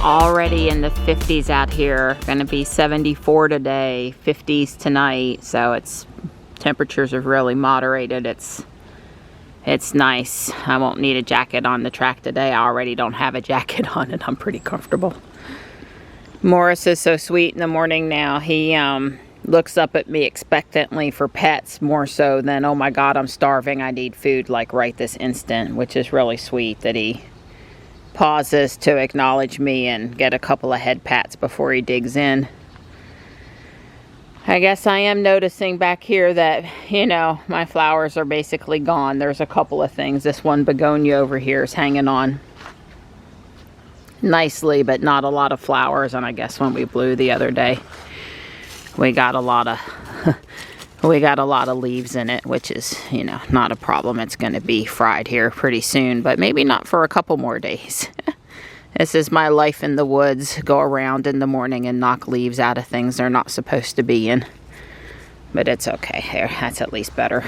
already in the 50s out here. Gonna be 74 today, 50s tonight. So it's temperatures have really moderated. It's nice. I won't need a jacket on the track today. I already don't have a jacket on and I'm pretty comfortable. Morris is so sweet in the morning now. He looks up at me expectantly for pets more so than, oh my God, I'm starving, I need food, like right this instant, which is really sweet that he pauses to acknowledge me and get a couple of head pats before he digs in. I guess I am noticing back here that, you know, my flowers are basically gone. There's a couple of things. This one begonia over here is hanging on nicely, but not a lot of flowers. And I guess when we blew the other day, we got a lot of leaves in it, which is, you know, not a problem. It's going to be fried here pretty soon, but maybe not for a couple more days. This is my life in the woods. Go around in the morning and knock leaves out of things they're not supposed to be in. But it's okay. There, that's at least better.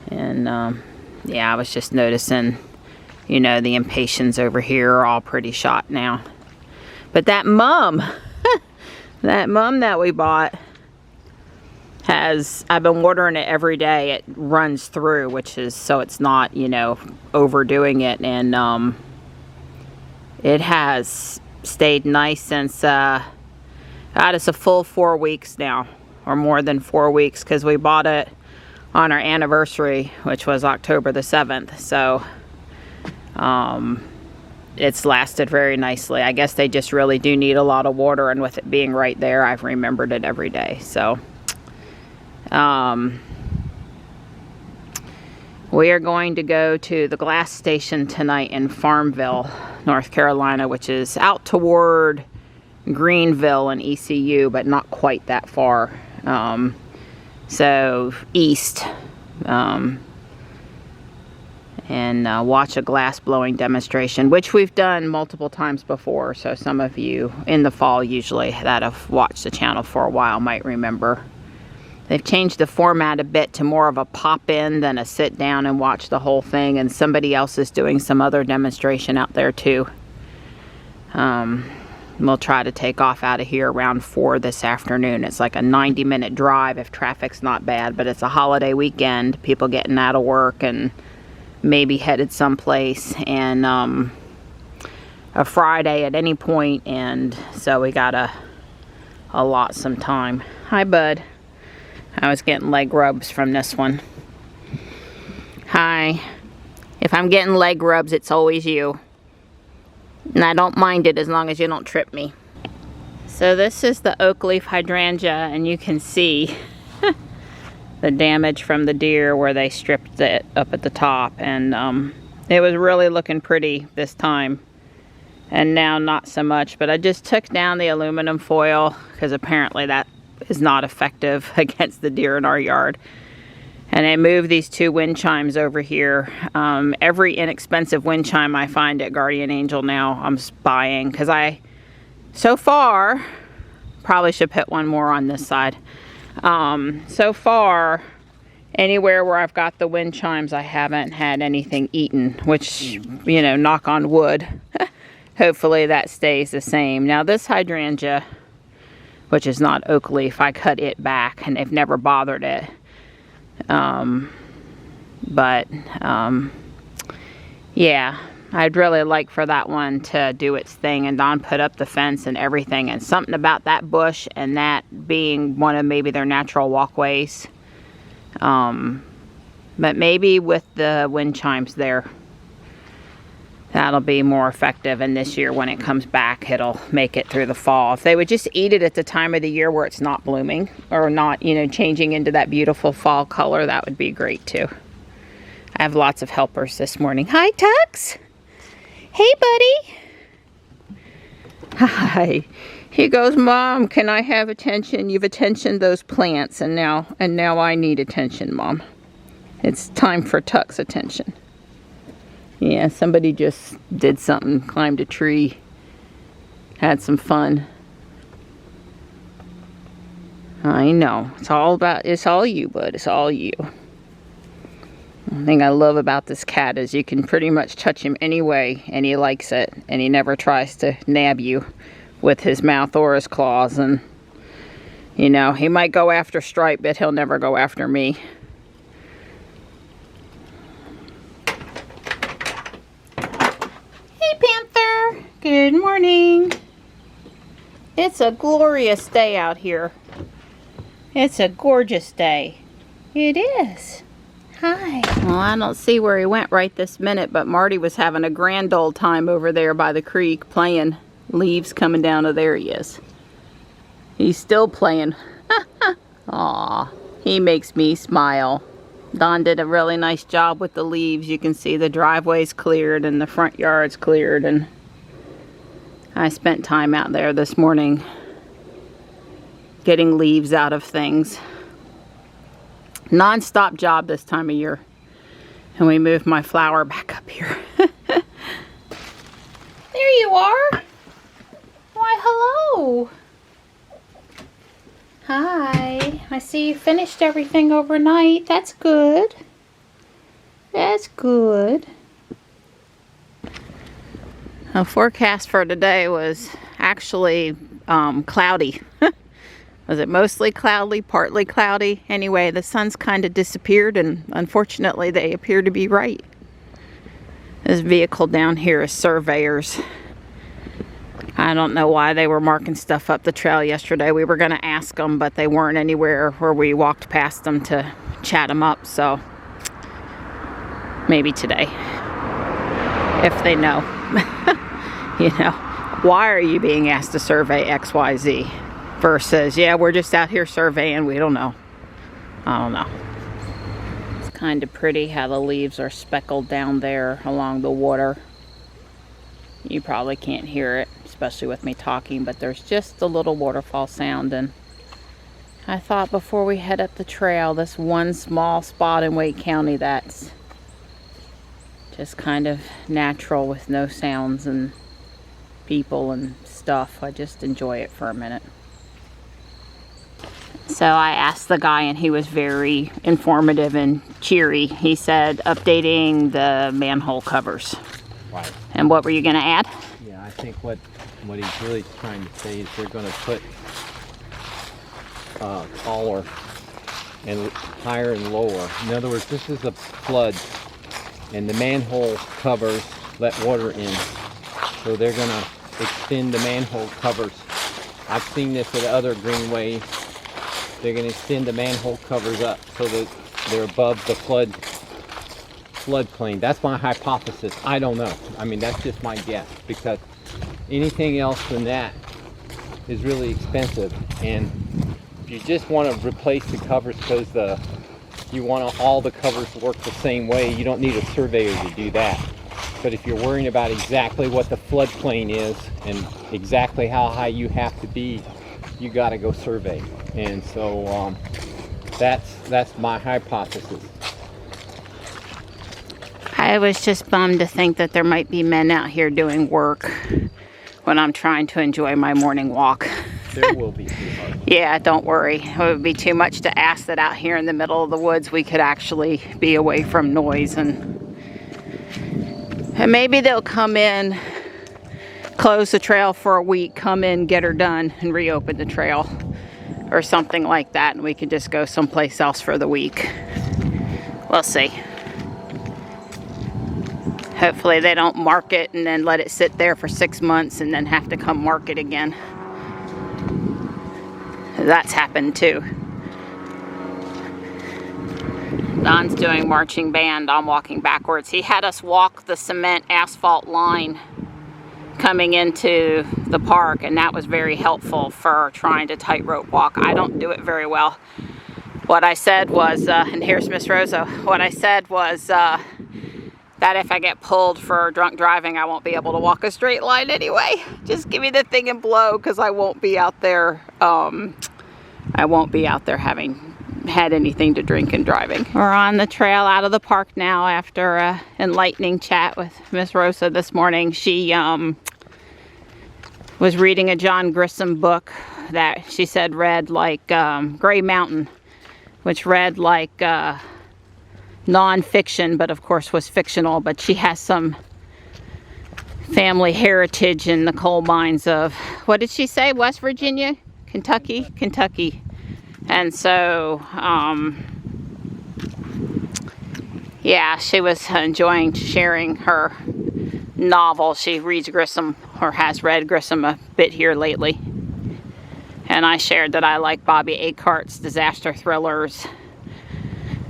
And yeah, I was just noticing, you know, the impatiens over here are all pretty shot now. But that mum, that mum that we bought I've been watering it every day. It runs through, which is, so it's not, you know, overdoing it. And it has stayed nice since, God, it's a full 4 weeks now, or more than 4 weeks, because we bought it on our anniversary, which was October the 7th. So, it's lasted very nicely. I guess they just really do need a lot of water, and with it being right there, I've remembered it every day. So, we are going to go to the glass station tonight in Farmville, North Carolina, which is out toward Greenville and ECU, but not quite that far. So east, and watch a glass blowing demonstration, which we've done multiple times before. So some of you in the fall usually that have watched the channel for a while might remember. They've changed the format a bit to more of a pop-in than a sit down and watch the whole thing, and somebody else is doing some other demonstration out there too. We'll try to take off out of here around 4 this afternoon. It's like a 90-minute drive if traffic's not bad, but it's a holiday weekend, people getting out of work and maybe headed someplace, and a Friday at any point, and so we gotta allot some time. Hi, bud. I was getting leg rubs from this one. Hi. If I'm getting leg rubs, it's always you. And I don't mind it as long as you don't trip me. So this is the oak leaf hydrangea, and you can see the damage from the deer where they stripped it up at the top. And it was really looking pretty this time. And now not so much. But I just took down the aluminum foil because apparently that is not effective against the deer in our yard. And I moved these 2 wind chimes over here. Every inexpensive wind chime I find at Guardian Angel now I'm buying, because so far, probably should put one more on this side. So far, anywhere where I've got the wind chimes, I haven't had anything eaten, which, you know, knock on wood. Hopefully that stays the same. Now this hydrangea, which is not oak leaf, I cut it back and they've never bothered it. Yeah, I'd really like for that one to do its thing, and Don put up the fence and everything, and something about that bush and that being one of maybe their natural walkways. But maybe with the wind chimes there, that'll be more effective, and this year when it comes back, it'll make it through the fall. If they would just eat it at the time of the year where it's not blooming, or not, you know, changing into that beautiful fall color, that would be great too. I have lots of helpers this morning. Hi, Tux. Hey, buddy. Hi. He goes, Mom, can I have attention? You've attentioned those plants, and now I need attention, Mom. It's time for Tux attention. Yeah, somebody just did something, climbed a tree, had some fun. I know, it's all you, bud, it's all you. The thing I love about this cat is you can pretty much touch him anyway and he likes it, and he never tries to nab you with his mouth or his claws. And you know, he might go after Stripe, but he'll never go after me. Hey Panther, good morning. It's a glorious day out here. It's a gorgeous day. It is. Hi. Well, I don't see where he went right this minute, but Marty was having a grand old time over there by the creek playing. Leaves coming down. Oh, there he is. He's still playing. Aw, he makes me smile. Don did a really nice job with the leaves. You can see the driveway's cleared and the front yard's cleared, and I spent time out there this morning getting leaves out of things. Non-stop job this time of year. And we moved my flower back up here. There you are. Why, hello. Hi. I see you finished everything overnight. That's good. That's good. The forecast for today was actually cloudy. Was it mostly cloudy, partly cloudy? Anyway, the sun's kind of disappeared, and unfortunately they appear to be right. This vehicle down here is surveyors. I don't know why they were marking stuff up the trail yesterday. We were going to ask them, but they weren't anywhere where we walked past them to chat them up. So maybe today, if they know. You know, why are you being asked to survey XYZ? Versus, yeah, we're just out here surveying, we don't know. I don't know. It's kind of pretty how the leaves are speckled down there along the water. You probably can't hear it, especially with me talking, but there's just a little waterfall sound. And I thought before we head up the trail, this one small spot in Wake County that's just kind of natural with no sounds and people and stuff. I just enjoy it for a minute. So I asked the guy, and he was very informative and cheery. He said updating the manhole covers. Right. And what were you going to add? Yeah, I think what he's really trying to say is they're going to put taller and higher and lower. In other words, this is a flood, and the manhole covers let water in. So they're going to extend the manhole covers. I've seen this at other greenways. They're going to extend the manhole covers up so that they're above the floodplain. That's my hypothesis. I don't know. I mean, that's just my guess, because anything else than that is really expensive. And if you just want to replace the covers because you want all the covers to work the same way, you don't need a surveyor to do that. But if you're worrying about exactly what the floodplain is and exactly how high you have to be, you got to go survey. And so that's my hypothesis. I was just bummed to think that there might be men out here doing work when I'm trying to enjoy my morning walk. There will be, sweetheart. Yeah, don't worry. It would be too much to ask that out here in the middle of the woods we could actually be away from noise. And maybe they'll come in, close the trail for a week, come in, get her done, and reopen the trail. Or something like that, and we can just go someplace else for the week. We'll see. Hopefully they don't mark it and then let it sit there for 6 months and then have to come mark it again. That's happened too. Don's doing marching band. I'm walking backwards. He had us walk the cement asphalt line coming into the park, and that was very helpful for trying to tightrope walk. I don't do it very well. What I said was, and here's Miss Rosa, what I said was that if I get pulled for drunk driving, I won't be able to walk a straight line anyway. Just give me the thing and blow, because I won't be out there, having had anything to drink and driving. We're on the trail out of the park now after an enlightening chat with Miss Rosa this morning. She was reading a John Grisham book that she said read like Gray Mountain, which read like non-fiction, but of course was fictional. But she has some family heritage in the coal mines of, what did she say, West Virginia? Kentucky? Kentucky. And so, yeah, she was enjoying sharing her novel. She reads Grissom, or has read Grissom a bit here lately. And I shared that I like Bobby Acart's disaster thrillers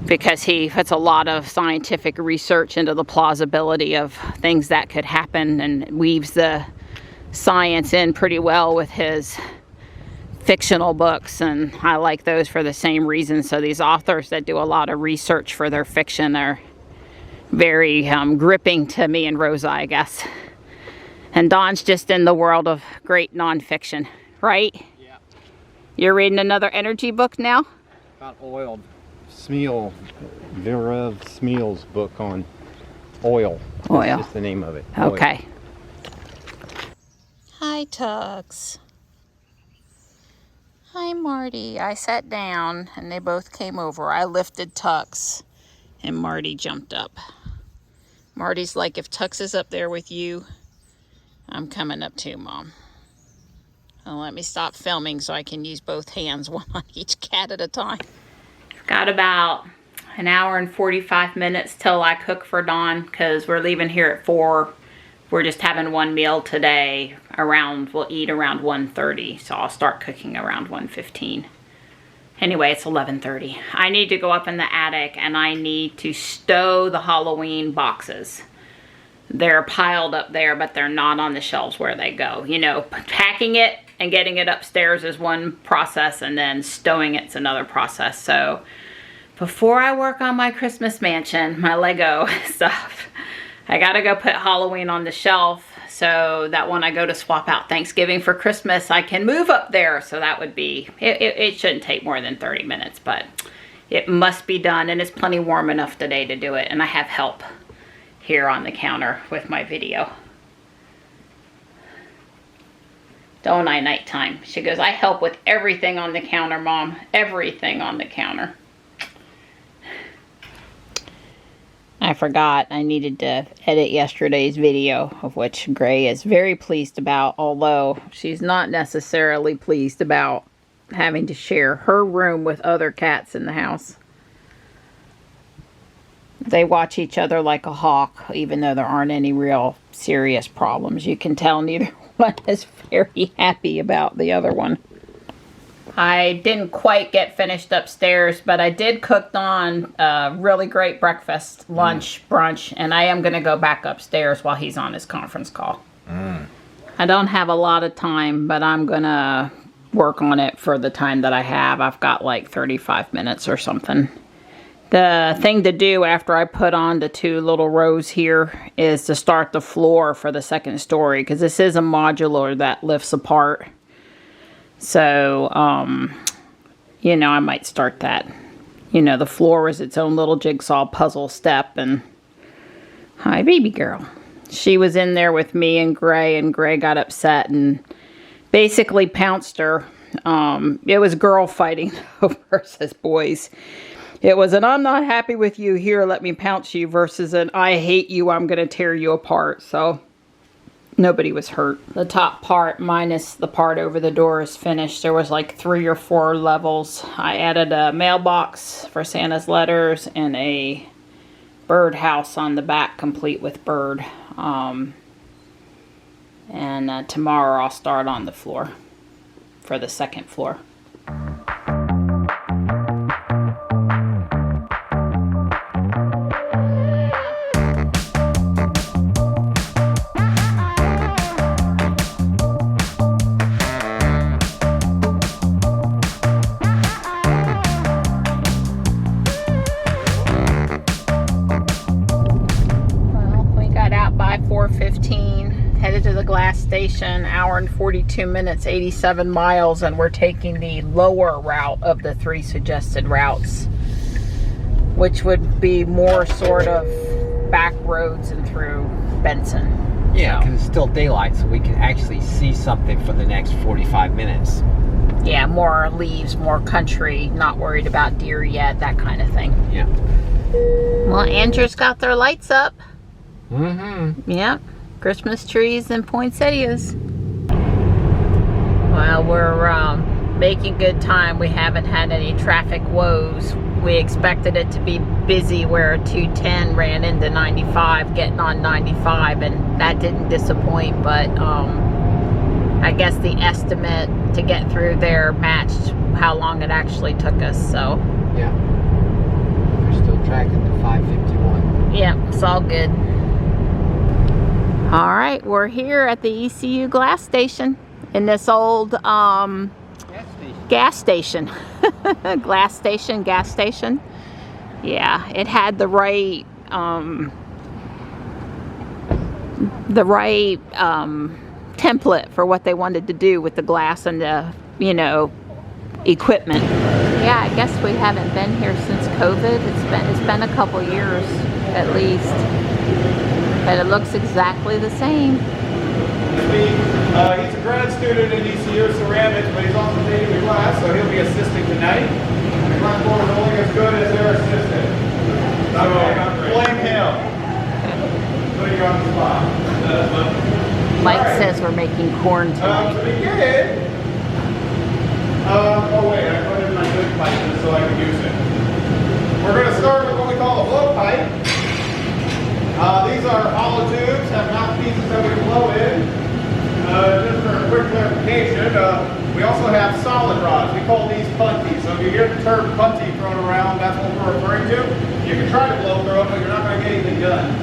because he puts a lot of scientific research into the plausibility of things that could happen and weaves the science in pretty well with his fictional books, and I like those for the same reason. So these authors that do a lot of research for their fiction are very gripping to me and Rosa, I guess. And Dawn's just in the world of great nonfiction, right? Yeah. You're reading another energy book now? About oil. Vera Smeal's book on oil. Oil. That's just the name of it. Okay. Oil. Hi, Tux. Hi, Marty. I sat down and they both came over. I lifted Tux and Marty jumped up. Marty's like, if Tux is up there with you, I'm coming up too, Mom. Well, let me stop filming so I can use both hands, one on each cat at a time. Got about an hour and 45 minutes till I cook for Dawn because we're leaving here at 4. We're just having one meal today. We'll eat around 1:30, so I'll start cooking around 1:15. Anyway, it's 11:30. I need to go up in the attic and I need to stow the Halloween boxes. They're piled up there, but they're not on the shelves where they go. You know, packing it and getting it upstairs is one process, and then stowing it's another process. So before I work on my Christmas mansion, my Lego stuff, I gotta go put Halloween on the shelf so that when I go to swap out Thanksgiving for Christmas, I can move up there. So that would be, it shouldn't take more than 30 minutes, but it must be done, and it's plenty warm enough today to do it. And I have help here on the counter with my video. Don't I, nighttime? She goes, I help with everything on the counter, Mom. Everything on the counter. I forgot I needed to edit yesterday's video, of which Gray is very pleased about, although she's not necessarily pleased about having to share her room with other cats in the house. They watch each other like a hawk, even though there aren't any real serious problems. You can tell neither one is very happy about the other one. I didn't quite get finished upstairs, but I did cook Dawn a really great breakfast, lunch, brunch, and I am going to go back upstairs while he's on his conference call. I don't have a lot of time, but I'm going to work on it for the time that I have. I've got like 35 minutes or something. The thing to do after I put on the 2 little rows here is to start the floor for the second story, because this is a modular that lifts apart. So, you know, I might start that. You know, the floor is its own little jigsaw puzzle step. And hi, baby girl. She was in there with me and Gray got upset and basically pounced her. It was girl fighting versus boys. It was an I'm not happy with you, here, let me pounce you, versus an I hate you, I'm going to tear you apart. So nobody was hurt. The top part minus the part over the door is finished. There was like 3 or 4 levels. I added a mailbox for Santa's letters and a birdhouse on the back, complete with bird. And tomorrow I'll start on the floor for the second floor. Headed to the glass station, hour and 42 minutes, 87 miles, and we're taking the lower route of the 3 suggested routes, which would be more sort of back roads and through Benson. Yeah, because it's still daylight, so we can actually see something for the next 45 minutes. Yeah, more leaves, more country, not worried about deer yet, that kind of thing. Yeah. Well, Andrew's got their lights up. Mm-hmm. Yep, Christmas trees and poinsettias. Well, we're making good time. We haven't had any traffic woes. We expected it to be busy where 210 ran into 95, getting on 95, and that didn't disappoint, but I guess the estimate to get through there matched how long it actually took us, so. Yeah. We're still tracking to 551. Yeah, it's all good. All right, we're here at the ECU glass station in this old gas station. Glass station, gas station. Yeah, it had the right template for what they wanted to do with the glass and the, you know, equipment. Yeah, I guess we haven't been here since COVID. It's been a couple years at least, but it looks exactly the same. He's a grad student in ECU ceramics, but he's also taking the class, so he'll be assisting tonight. The class board is only as good as their assistant. So blame him. Putting you on the spot. Mike says we're making corn tonight. To begin, oh wait, I put in my good pipe so I can use it. We're going to start with what we call a blow pipe. These are hollow tubes, have mouthpieces that we can blow in. Just for a quick clarification, we also have solid rods. We call these punties. So if you hear the term punty thrown around, that's what we're referring to. You can try to blow through them, but you're not going to get anything done.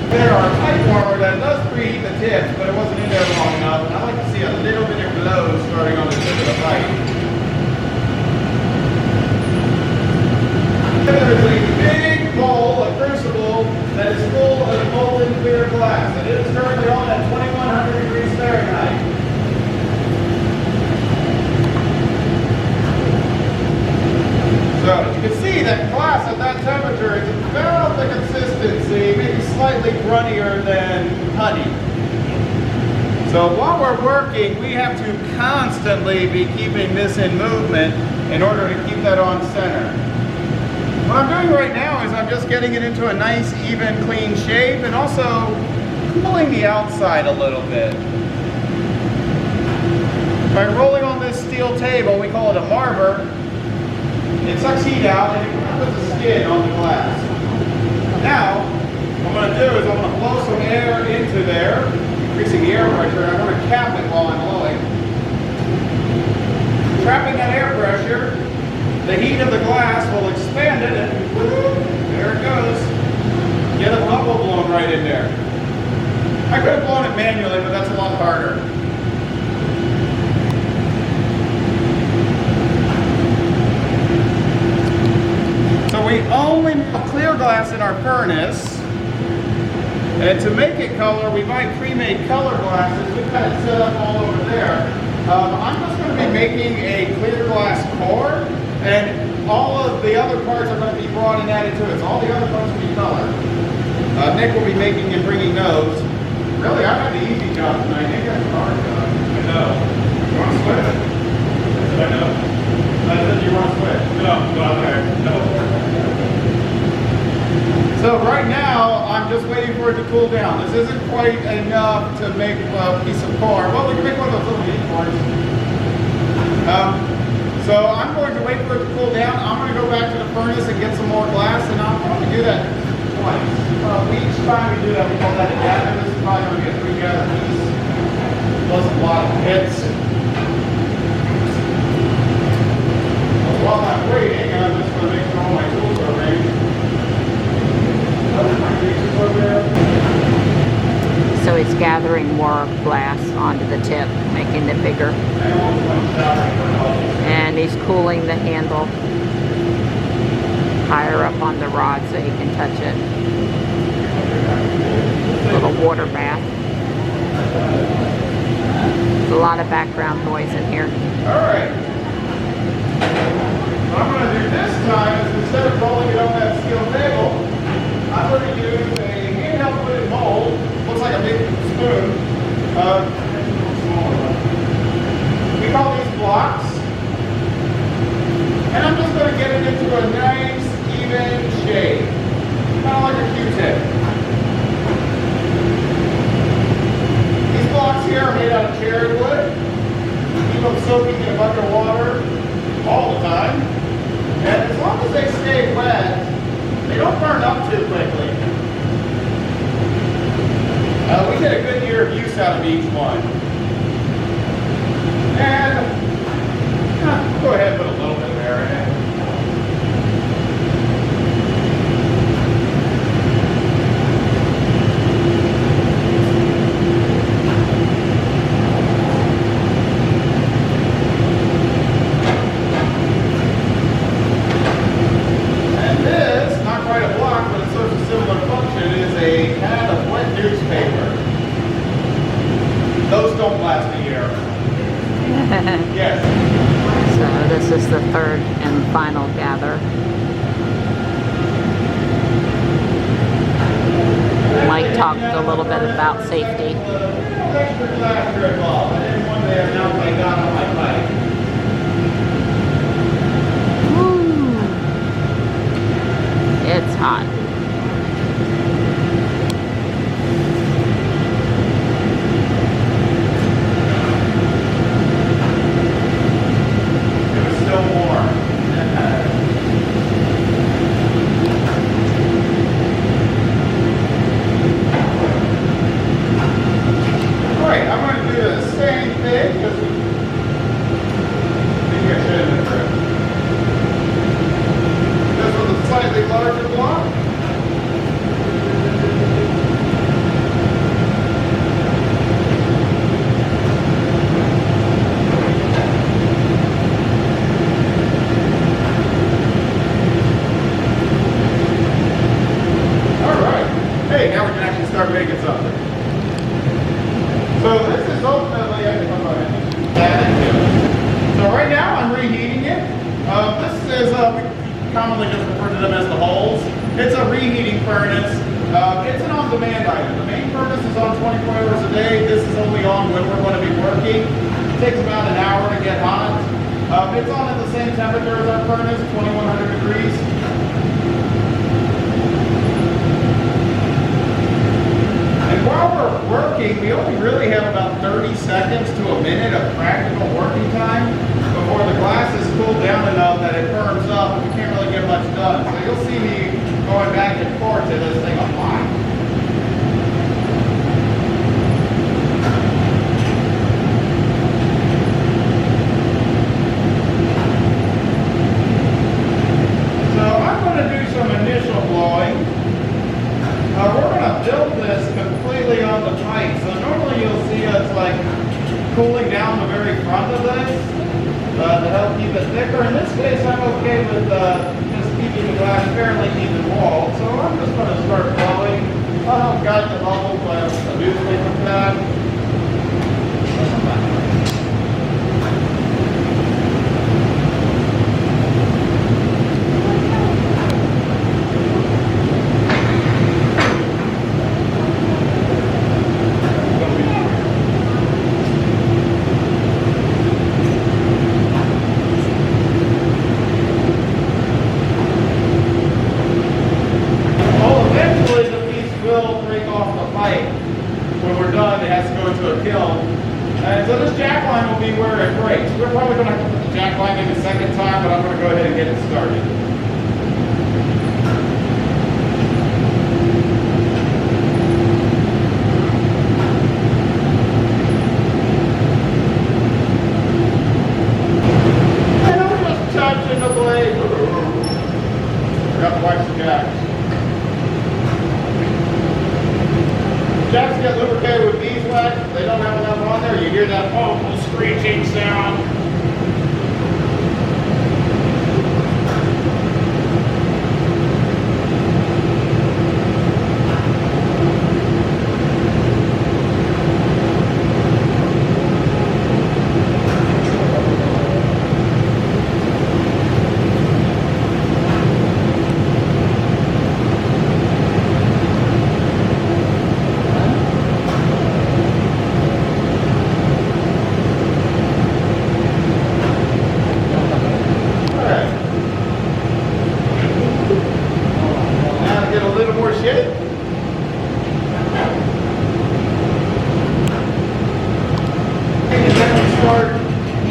There are a pipe warmer that does preheat the tips, but it wasn't in there long enough. And I like to see a little bit of glow starting on the tip of the pipe. There's a big bowl, a crucible, that is full of molten clear glass. And it is currently on at 2100 degrees Fahrenheit. So as you can see, that glass at that temperature is about the consistency, maybe slightly runnier than honey. So while we're working, we have to constantly be keeping this in movement in order to keep that on center. What I'm doing right now is I'm just getting it into a nice, even, clean shape and also cooling the outside a little bit. By rolling on this steel table, we call it a marber, it sucks heat out and it puts a skin on the glass. Now, what I'm going to do is I'm going to blow some air into there, increasing the air pressure, and I'm going to cap it while I'm blowing. Trapping that air pressure, the heat of the glass will expand it, and whoop, there it goes. Get a bubble blown right in there. I could have blown it manually, but that's a lot harder. So we only have clear glass in our furnace, and to make it color, we buy pre-made color glasses. We've got it set up all over there. I'm just going to be making a clear glass core, and all of the other parts are going to be brought and added to it. So all the other parts will be colored. Nick will be making and bringing those. Really, I had the easy job tonight. Nick has the hard job. I know. You want to switch? I know. I said you want to switch. No, okay. No. So right now, I'm just waiting for it to cool down. This isn't quite enough to make a piece of core. Well, we can make one of those little unicorns. So I'm going to wait for it to cool down. I'm going to go back to the furnace and get some more glass, and I'll probably do that twice. Each time we do that, we call that a gather. This is probably going to be a 3-gather piece, plus a lot of hits. While I'm waiting, I'm just going to make sure all my tools are arranged. So it's gathering more glass onto the tip, making it bigger. And he's cooling the handle higher up on the rod so you can touch it. Little water bath. There's a lot of background noise in here. Alright. What I'm going to do this time is instead of rolling it on that steel table, I'm going to use a handheld footed mold. Looks like a big spoon. We call these blocks. And I'm just going to get it into a nice, even shape. soaking in a bucket of water all the time. And as long as they stay wet, they don't burn up too quickly. We get a good year of use out of each one. And go ahead and put a little bit there in it. And this, not quite a block, but it serves a similar function, is a pad of wet newspaper. Those don't last a year. Yes. So this is the third and final gather. Mike talked a little bit about safety. Extra glass strip off. I didn't one day announce I got on my bike. Woo. It's hot. Commonly just refer to them as the holes. It's a reheating furnace. It's an on-demand item. The main furnace is on 24 hours a day. This is only on when we're going to be working. It takes about an hour to get hot. It's on at the same temperature as our furnace, 2100 degrees. And while we're working, we only really have about 30 seconds to a minute of practical working time before the glass is cooled down enough that it burns up and we can't really get much done. So you'll see me going back and forth to this thing a lot. So I'm going to do some initial blowing. We're going to build this completely on the pipe. So normally you'll see us like cooling down the very front of this. To help keep it thicker. In this case, I'm okay with just keeping the glass fairly even walled. So I'm just going to start blowing. I'll help guide the bubble by a newspaper pad. Jacks get lubricated with beeswax. They don't have enough on there. You hear that awful screeching sound.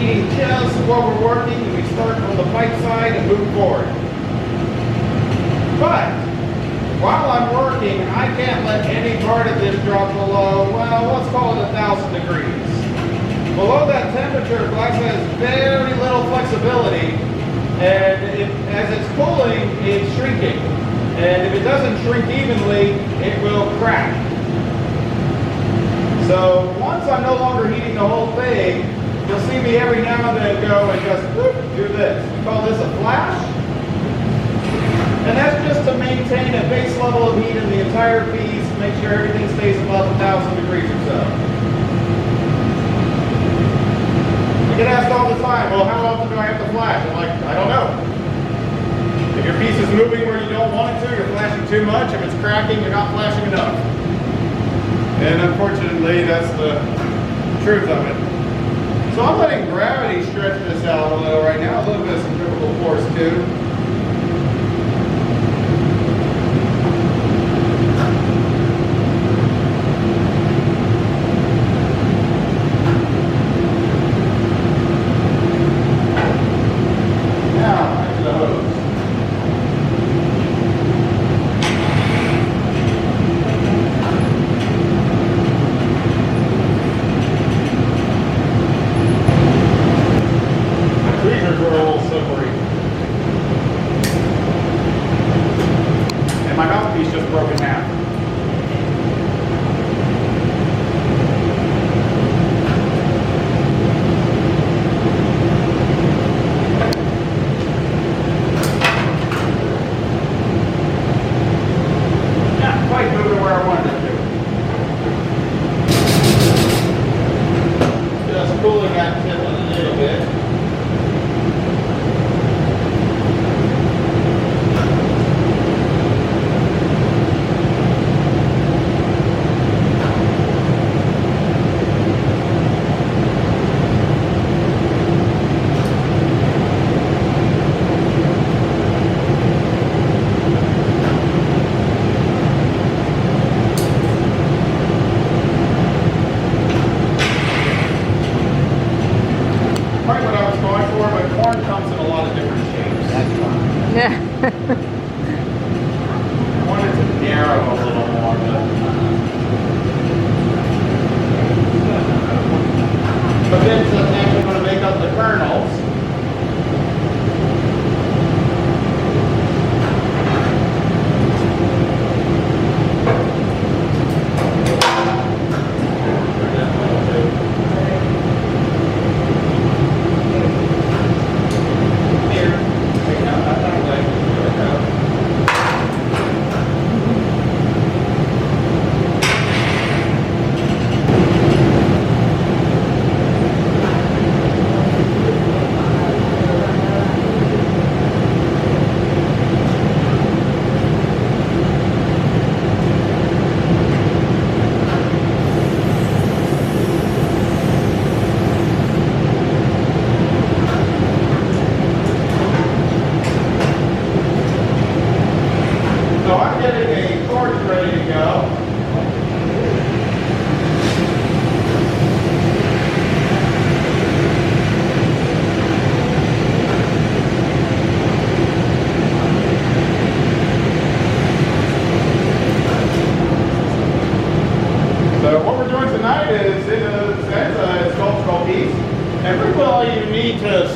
heating just while we're working, and we start from the pipe side and move forward. But while I'm working, I can't let any part of this drop below, well, let's call it 1,000 degrees. Below that temperature, glass has very little flexibility, and as it's cooling, it's shrinking. And if it doesn't shrink evenly, it will crack. So once I'm no longer heating the whole thing, you'll see me every now and then go and just whoop, do this. We call this a flash. And that's just to maintain a base level of heat in the entire piece, make sure everything stays above 1,000 degrees or so. I get asked all the time, well, how often do I have to flash? I'm like, I don't know. If your piece is moving where you don't want it to, you're flashing too much. If it's cracking, you're not flashing enough. And unfortunately, that's the truth of it. So I'm letting gravity stretch this out a little right now, a little bit of centrifugal force too.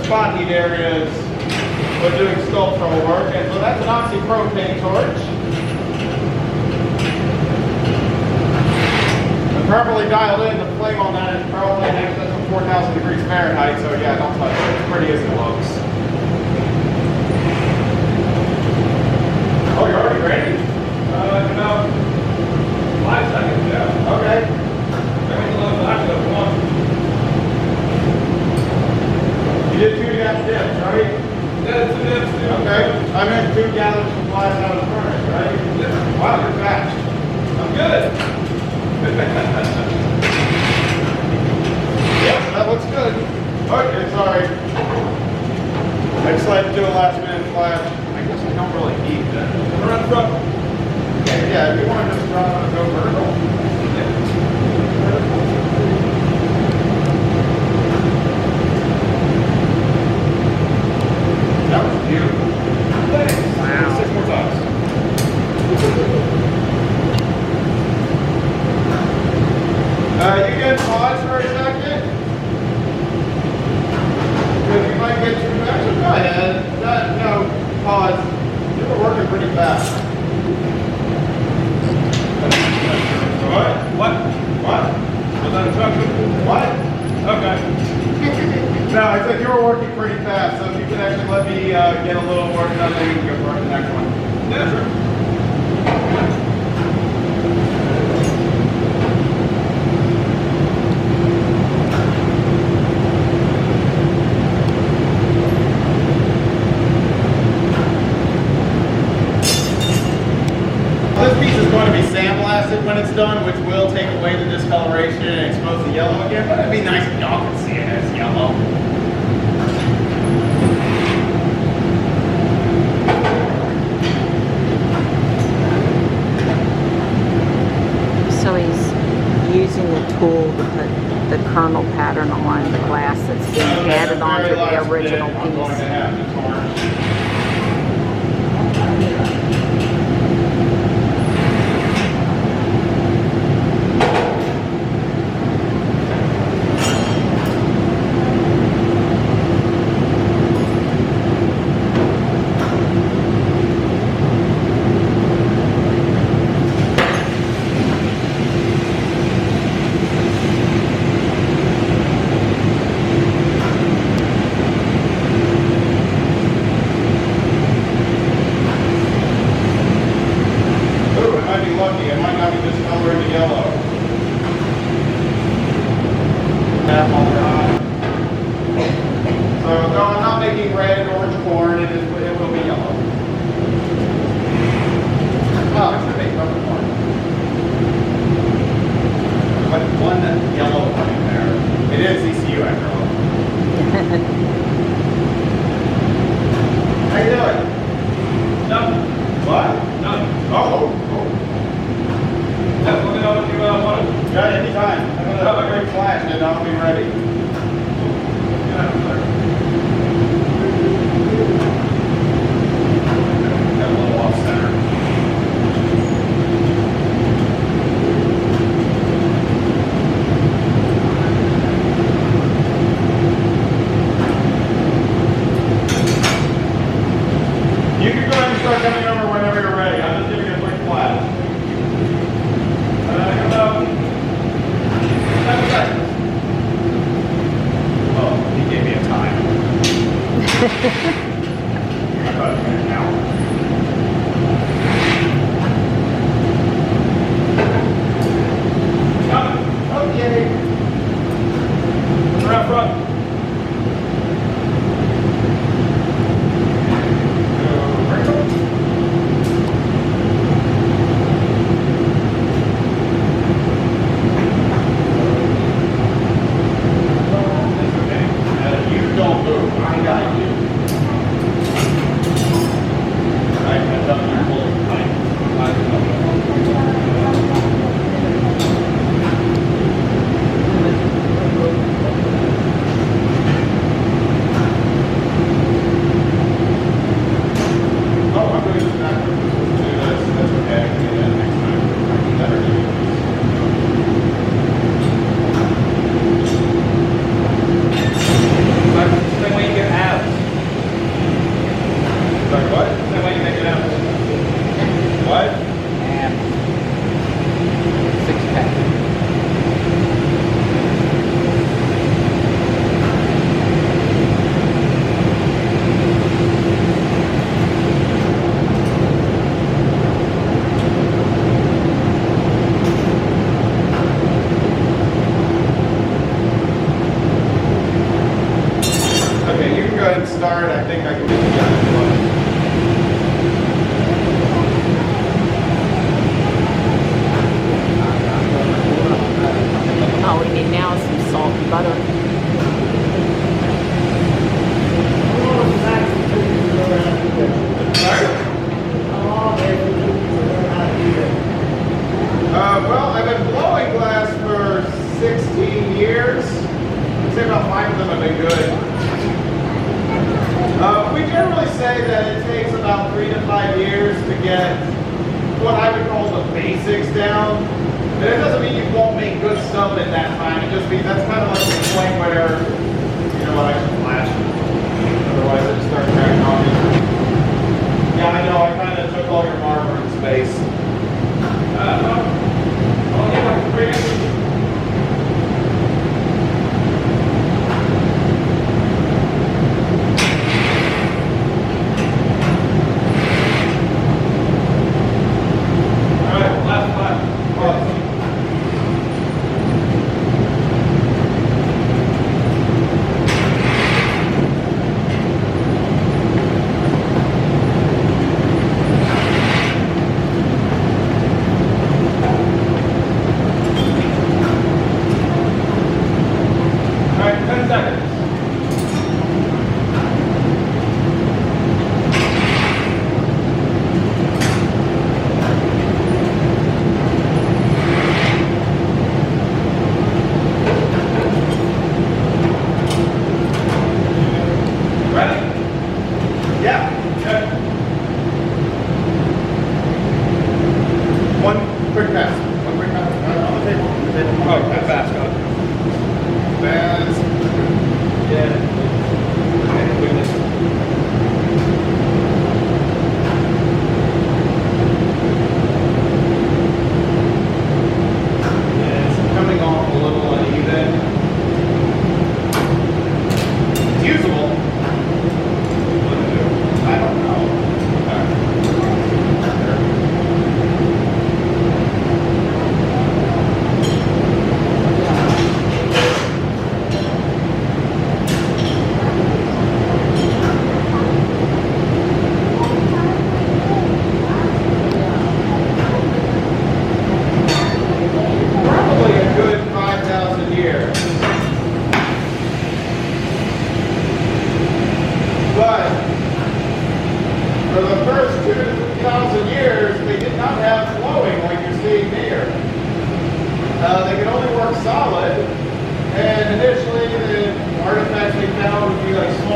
Spot heat areas when doing sculptural work, and so that's an oxypropane torch. And properly dialed in, the flame on that is probably in excess of 4,000 degrees Fahrenheit, so yeah, don't touch it. It's pretty as it looks. Oh, you're already ready? About 5 seconds, yeah. Okay. You did 2 gas dips, right? Yeah, 2 dips. Okay. I meant 2 gallons of glass out of the furnace, right? Yeah. Wow, you're fast. I'm good. Yeah, that looks good. Okay, sorry. I decided to do a last minute flash. I guess I don't really need that. Run from. Okay, yeah, if you want to just drop it and go vertical. No, I said you were working pretty fast, so if you could actually let me get a little work done, then we can go for the next one. Yeah, sure. This piece is going to be sandblasted when it's done, which will take away the discoloration and expose the yellow again, but it'd be nice if y'all could see it as yellow. So he's using the tool to put the kernel pattern on the glass that's being added onto the original I'm going to piece. have to torch. Well, I've been blowing glass for 16 years. I'd say about 5 of them have been good. We generally say that it takes about 3 to 5 years to get what I would call the basics down. And it doesn't mean you won't make good stuff in that time. It just means that's kind of like the point where, you know what, I should flash. Otherwise it just starts cracking on me. Yeah, I know, I kind of took all your marker in space.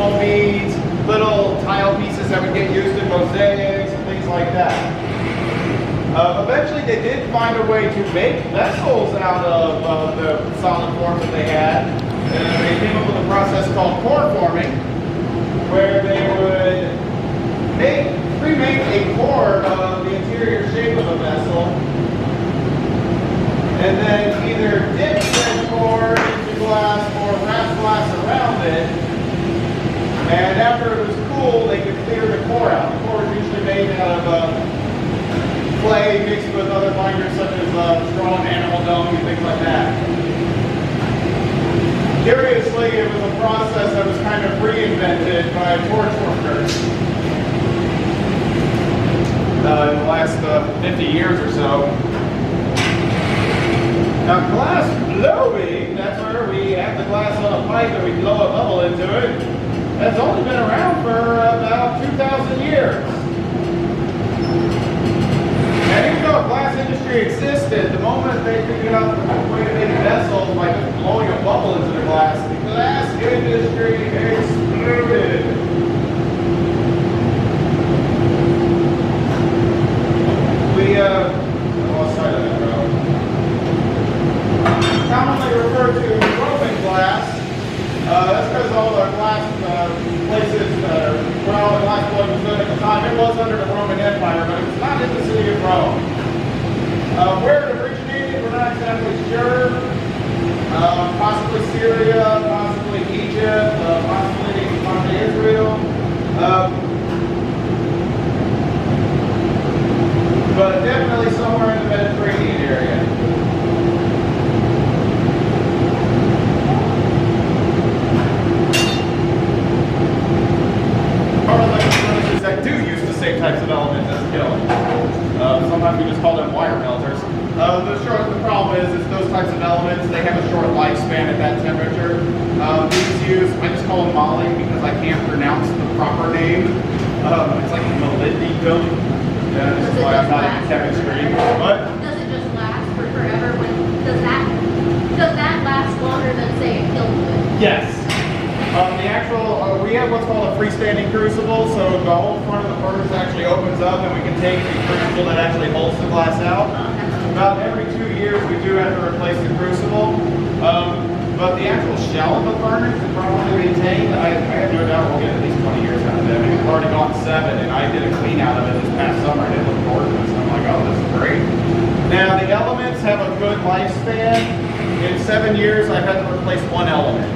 small beads, little tile pieces that would get used in mosaics, and things like that. Eventually they did find a way to make vessels out of the solid forms that they had. And they came up with a process called core forming, where they would pre-make a core of the interior shape of a vessel, and then either dip said core into glass or wrap glass around it. And after it was cool, they could clear the core out. The core was usually made out of clay mixed with other binders such as straw and animal dung and things like that. Curiously, it was a process that was kind of reinvented by torch workers in the last 50 years or so. Now, glass blowing, that's where we have the glass on a pipe and we blow a bubble into it. That's only been around for about 2,000 years. And even though the glass industry existed, the moment they figured out the way to make vessels by just blowing a bubble into the glass industry exploded. I lost sight of that road. Commonly referred to Roman glass. That's because all the glass places where all the glass blowing was done at the time, it was under the Roman Empire, but it was not in the city of Rome. Where it originated, we're not exactly sure. Possibly Syria, possibly Egypt, possibly Israel. But definitely somewhere in the Mediterranean area. Furnaces that do use the same types of elements as kiln. Sometimes we just call them wire melters. The problem is those types of elements, they have a short lifespan at that temperature. These use, I just call them moly because I can't pronounce the proper name. It's like molybdenum. Yeah, this is why I'm not in chemistry. What? Does it just last for forever? Does that last longer than, say, a kiln would? Yes. We have what's called a freestanding crucible, so the whole front of the furnace actually opens up and we can take the crucible that actually holds the glass out. About every 2 years we do have to replace the crucible. But the actual shell of the furnace is probably maintained. I have no doubt we'll get at least 20 years out of it. I mean, we've already gone 7, and I did a clean out of it this past summer, and it looked gorgeous. I'm like, oh, this is great. Now, the elements have a good lifespan. In 7 years, I've had to replace 1 element.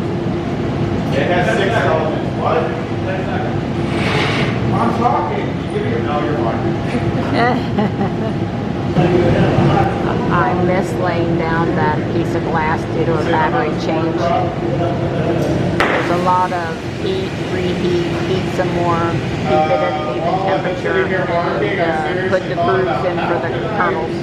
It has 6 elements. What? I'm talking. You give me your... No, you're fine. I miss laying down that piece of glass due to a battery change. There's a lot of heat, reheat, heat some more, keep it at even temperature, and put the grooves in for the kernels.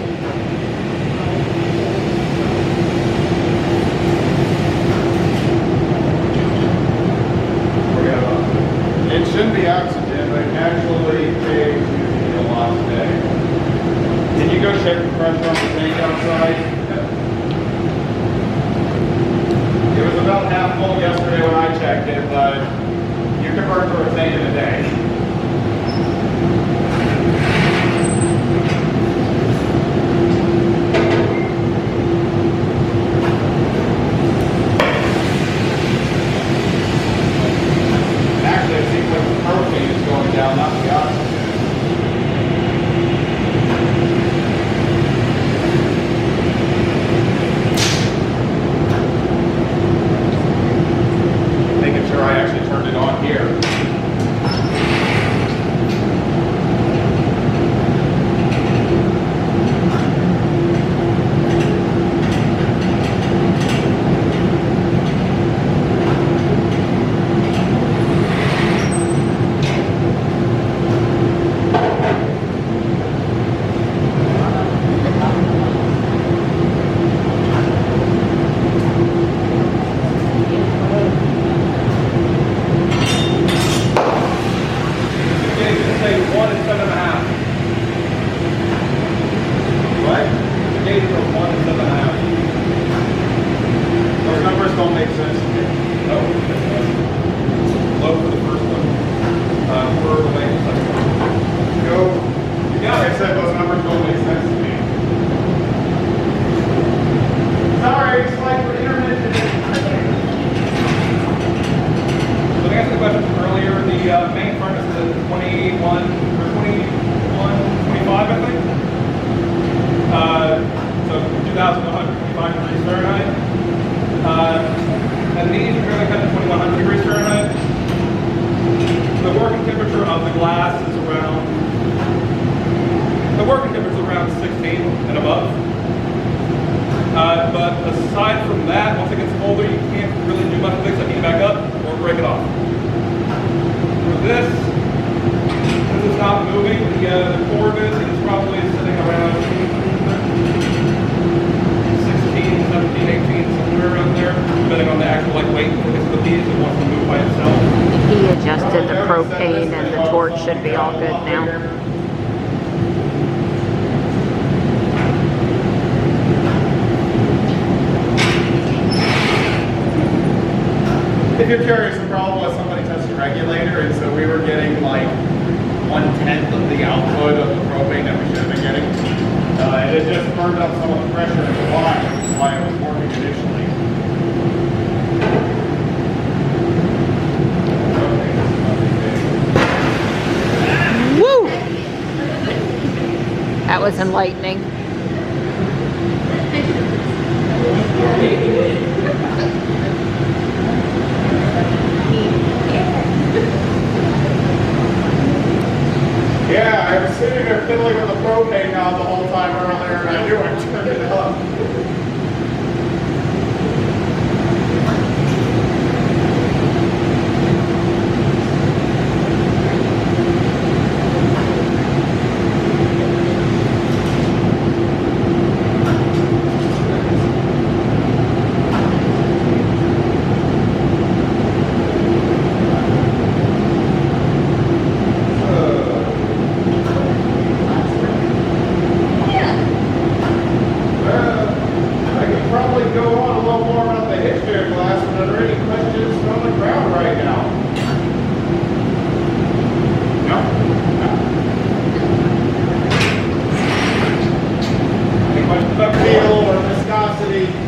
It shouldn't be oxygen, but actually takes a lot today. Can you go check the pressure on the tank outside? It was about half full yesterday when I checked it, but you can burn through a tank in a day. Actually, it seems like the propane is going down, not the oxygen. I actually turned it on here. break it off. For this is not moving. The core of it is probably sitting around 16, 17, 18, somewhere around there, depending on the actual weight of the piece. It wants to move by itself. He adjusted the propane and the torch should be all good now. If you're curious, the problem was somebody touched the regulator, and so we were getting like 1/10 of the output of the propane that we should have been getting. And it just burned up some of the pressure in the line, which is why it was working initially. Woo! That was enlightening. Yeah, I was sitting there fiddling with the propane knob the whole time earlier, and I knew I turned it up.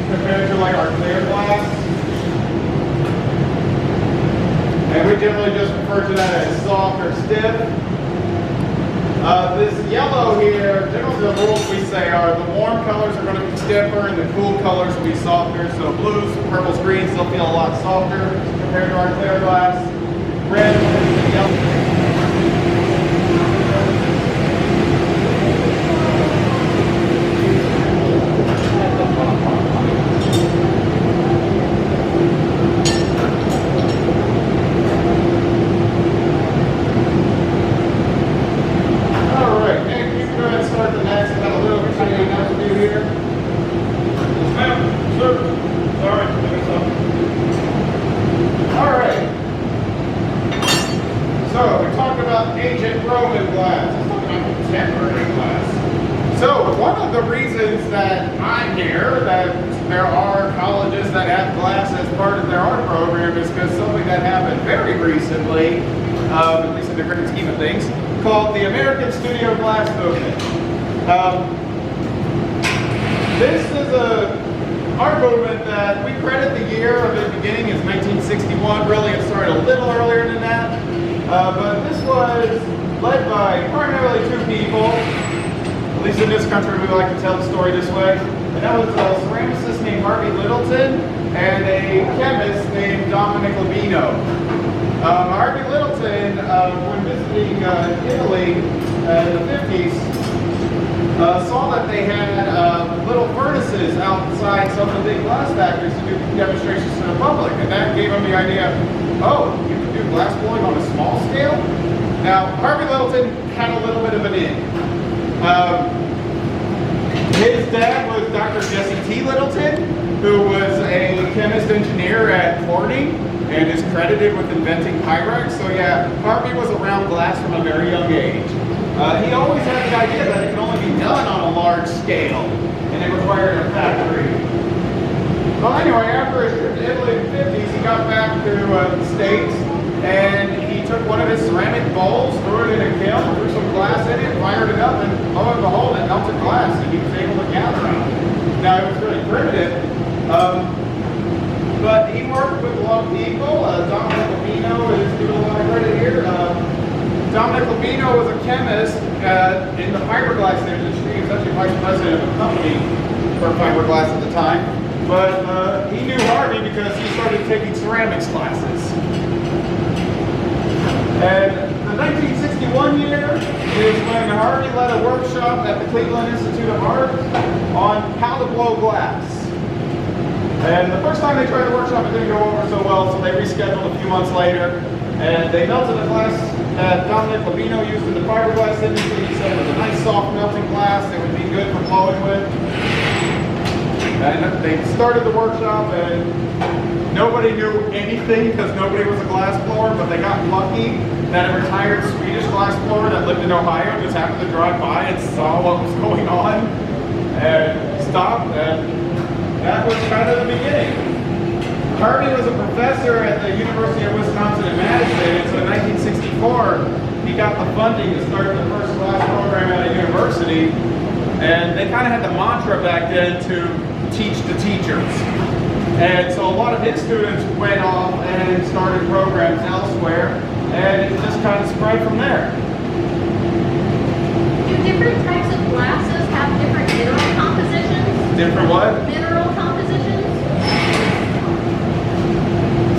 Compared to like our clear glass. And we generally just refer to that as soft or stiff. This yellow here, generally the rules we say are the warm colors are going to be stiffer and the cool colors will be softer. So blues, purples, greens, they'll feel a lot softer compared to our clear glass. Red and yellow. That I'm here, that there are colleges that have glass as part of their art program is because something that happened very recently, at least in the grand scheme of things, called the American Studio Glass Movement. This is a art movement that we credit the year of its beginning as 1961. Really, it started a little earlier than that, but this was led by primarily two people. At least in this country, we like to tell the story this way. And that was a ceramicist named Harvey Littleton and a chemist named Dominic Labino. Harvey Littleton, when visiting Italy in the 50s, saw that they had little furnaces outside some of the big glass factories to do demonstrations to the public. And that gave him the idea, oh, you can do glass blowing on a small scale? Now, Harvey Littleton had a little bit of an in. His dad was Dr. Jesse T. Littleton, who was a chemist engineer at Corning and is credited with inventing Pyrex. So yeah, Harvey was around glass from a very young age. He always had the idea that it could only be done on a large scale, and it required a factory. Well, anyway, after his trip to Italy in the 50s, he got back to the States, and he took one of his ceramic bowls, threw it in a kiln, threw some glass in it, fired it up, and lo and behold, it melted glass, and he was able to gather on it. Now, it was really primitive, but he worked with a lot of people. Dominic Labino is doing a lot of credit here. Dominic Labino was a chemist in the fiberglass industry. He was actually vice president of a company for fiberglass at the time. But he knew Harvey because he started taking ceramics classes. And the 1961 year is when Harvey led a workshop at the Cleveland Institute of Art on how to blow glass. And the first time they tried the workshop, it didn't go over so well, so they rescheduled a few months later. And they melted a glass that Dominic Labino used in the fiberglass industry. He said it was a nice soft melting glass that would be good for blowing with. And they started the workshop, and nobody knew anything because nobody was a glass blower, but they got lucky that a retired Swedish glass blower that lived in Ohio just happened to drive by and saw what was going on and stopped, and that was kind of the beginning. Harvey was a professor at the University of Wisconsin in Madison, and so in 1964 he got the funding to start the first glass program at a university, and they kind of had the mantra back then to teach the teachers. And so a lot of his students went off and started programs elsewhere, and it just kind of spread from there. Do different types of glasses have different mineral compositions? Different what? Mineral compositions?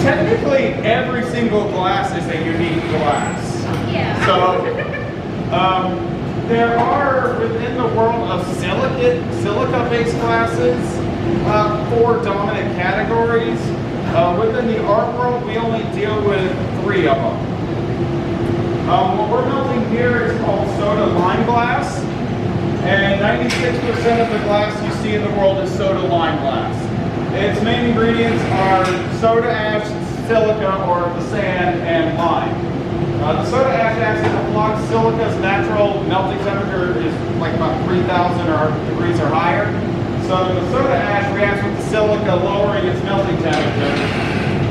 Technically, every single glass is a unique glass. Yeah. So, there are, within the world of silica-based glasses, 4 dominant categories. Within the art world, we only deal with 3 of them. What we're melting here is called soda lime glass, and 96% of the glass you see in the world is soda lime glass. Its main ingredients are soda ash, silica, or the sand, and lime. The soda ash acts as a flux. Silica's natural melting temperature is like about 3,000 degrees or higher. So the soda ash reacts with the silica, lowering its melting temperature.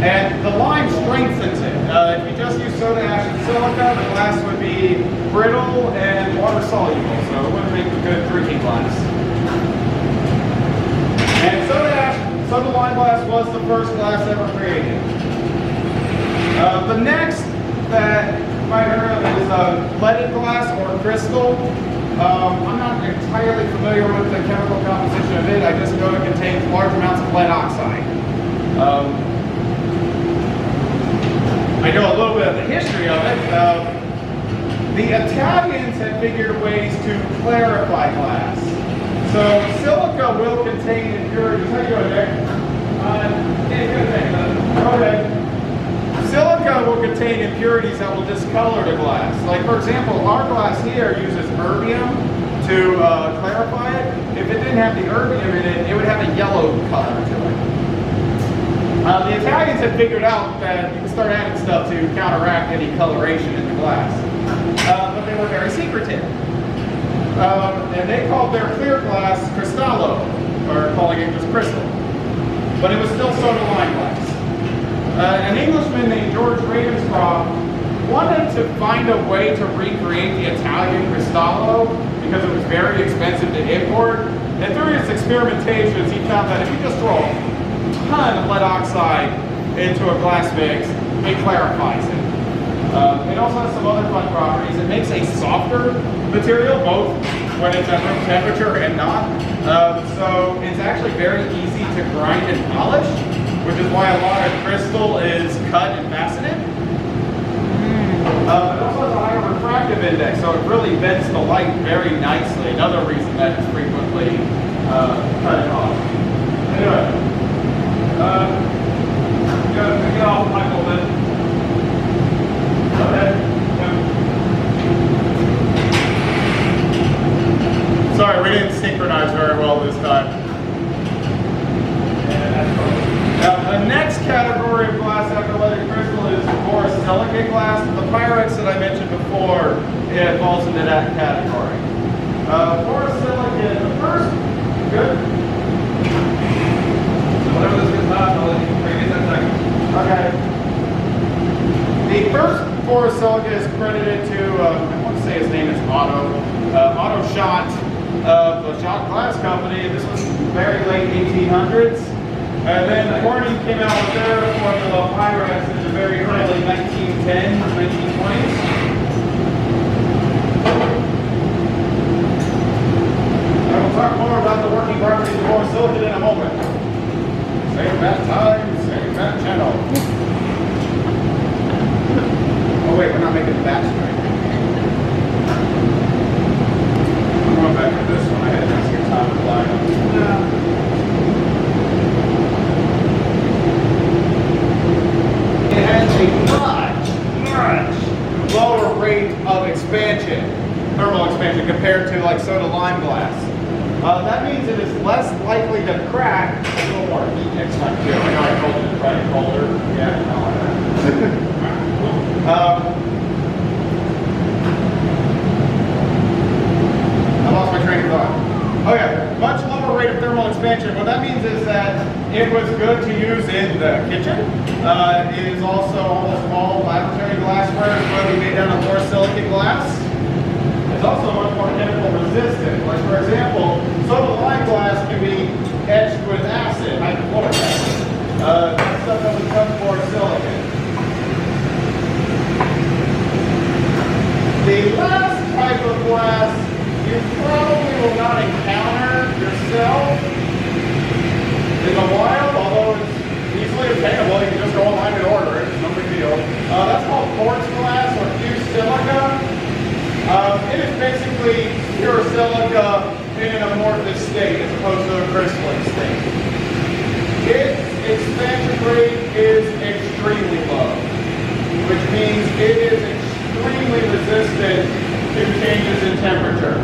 And the lime strengthens it. If you just use soda ash and silica, the glass would be brittle and water soluble, so it wouldn't make a good drinking glass. And soda lime glass was the first glass ever created. The next that you might have heard of is leaded glass or crystal. I'm not entirely familiar with the chemical composition of it. I just know it contains large amounts of lead oxide. I know a little bit of the history of it. The Italians had figured ways to clarify glass. So silica will contain impurities. How you doing, Nick? Go ahead. Silica will contain impurities that will discolor the glass. Like, for example, our glass here uses erbium to clarify it. If it didn't have the erbium in it, it would have a yellow color to it. The Italians had figured out that you can start adding stuff to counteract any coloration in the glass. But they were very secretive. And they called their clear glass cristallo, or calling it just crystal. But it was still soda lime glass. An Englishman named George Ravenscroft wanted to find a way to recreate the Italian cristallo because it was very expensive to import. And through his experimentations, he found that if you just throw a ton of lead oxide into a glass mix, it clarifies it. It also has some other fun properties. It makes a softer material, both when it's at room temperature and not. So it's actually very easy to grind and polish, which is why a lot of crystal is cut and faceted. It also has a higher refractive index, so it really bends the light very nicely. Another reason that it's frequently cut off. Anyway, Get off Michael then. go ahead. Sorry, we didn't synchronize very well this time. Now, the next category of glass after leaded crystal is borosilicate glass. The Pyrex that I mentioned before, it falls into that category. Borosilicate, the first, good? So whenever this gets hot, I'll let you bring it in second. Okay. The first borosilicate is credited to, I want to say his name is Otto Schott of the Schott Glass Company. This was very late 1800s. And then Corning came out with their formula of Pyrex in the very early 1910s, 1920s. I will talk more about the working properties of borosilicate in a moment. Save that time, save that channel. Oh wait, we're not making the batch straight. I'm going back to this one. I had to ask your time to line up. suspension compared to like soda lime glass. That means it is less likely to crack. A little more heat next time too. I know I told you to try it colder. Yeah, I like that. I lost my train of thought. Okay, much lower rate of thermal expansion. What that means is that it was good to use in the kitchen. It is also almost all laboratory glassware is going to be made out of borosilicate glass. It's also much more chemical resistant. Like for example, soda lime glass can be etched with acid, hydrochloric acid. That stuff doesn't come borosilicate. The last type of glass you probably will not encounter yourself in the wild, although it's easily obtainable. You can just go online and order it. It's no big deal. That's called quartz glass or fused silica. It is basically pure silica in an amorphous state as opposed to a crystalline state. Its expansion rate is extremely low, which means it is extremely resistant to changes in temperature.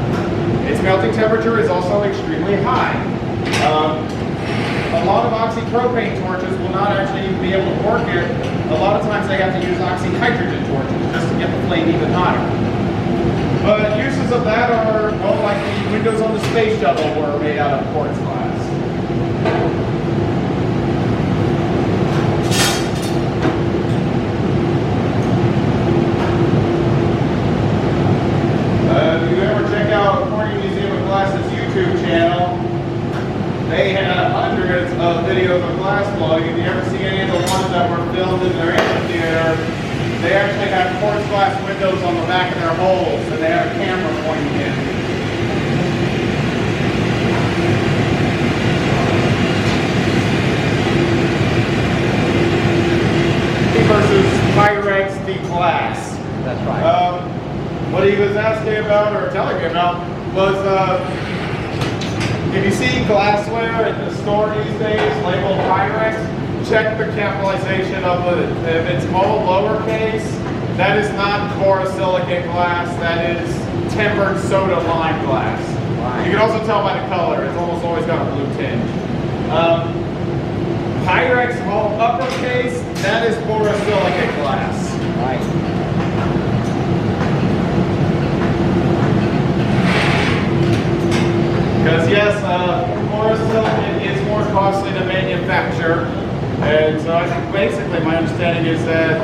Its melting temperature is also extremely high. A lot of oxypropane torches will not actually even be able to work it. A lot of times they have to use oxyhydrogen torches just to get the flame even hotter. But uses of that are, well, like the windows on the space shuttle were made out of quartz glass. If you ever check out Corning Museum of Glass's YouTube channel, they have hundreds of videos of glass blowing. If you ever see any of the ones that were filmed in their amphitheater, they actually have quartz glass windows on the back of their holes, and they have a camera pointing in. Versus Pyrex glass. That's right. What he was asking about, or telling me about, was if you see glassware in the store these days labeled Pyrex, check the capitalization of it. If it's all lowercase, that is not borosilicate glass, that is tempered soda lime glass. Right. You can also tell by the color, it's almost always got a blue tinge. Pyrex, all uppercase, that is borosilicate glass. Right. Because yes, borosilicate is more costly to manufacture. And so I think basically my understanding is that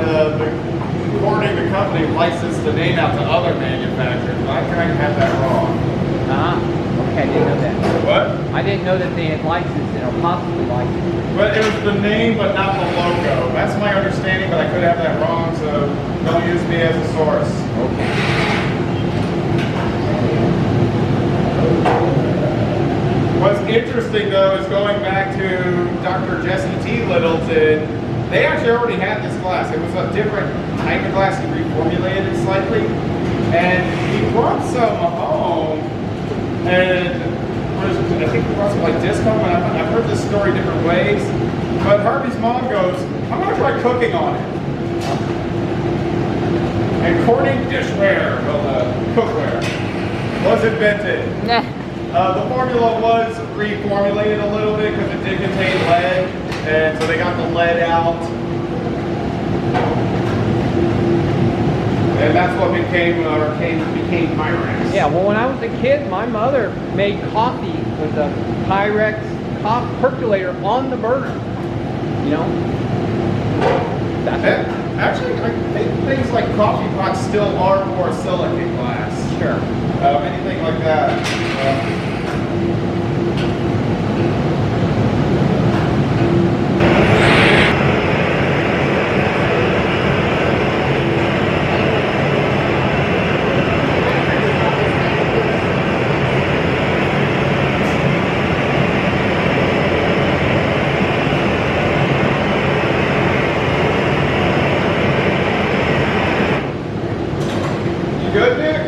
Corning, the company, licensed the name out to other manufacturers. I kind of have that wrong. Okay, I didn't know that. What? I didn't know that they had licensed it or possibly licensed it. But it was the name, but not the logo. That's my understanding, but I could have that wrong, so don't use me as a source. Okay. What's interesting though is going back to Dr. Jesse T. Littleton, they actually already had this glass. It was a different type of glass. He reformulated it slightly. And he brought some home, and I think he brought some like disc home, and I've heard this story different ways. But Harvey's mom goes, I'm gonna try cooking on it. And Corning dishware, well, cookware, was invented. The formula was reformulated a little bit because it did contain lead, and so they got the lead out. And that's what became Pyrex. Yeah, well, when I was a kid, my mother made coffee with a Pyrex percolator on the burner. You know? Actually, I think things like coffee pots still are borosilicate glass. Sure. Anything like that. You good, Nick?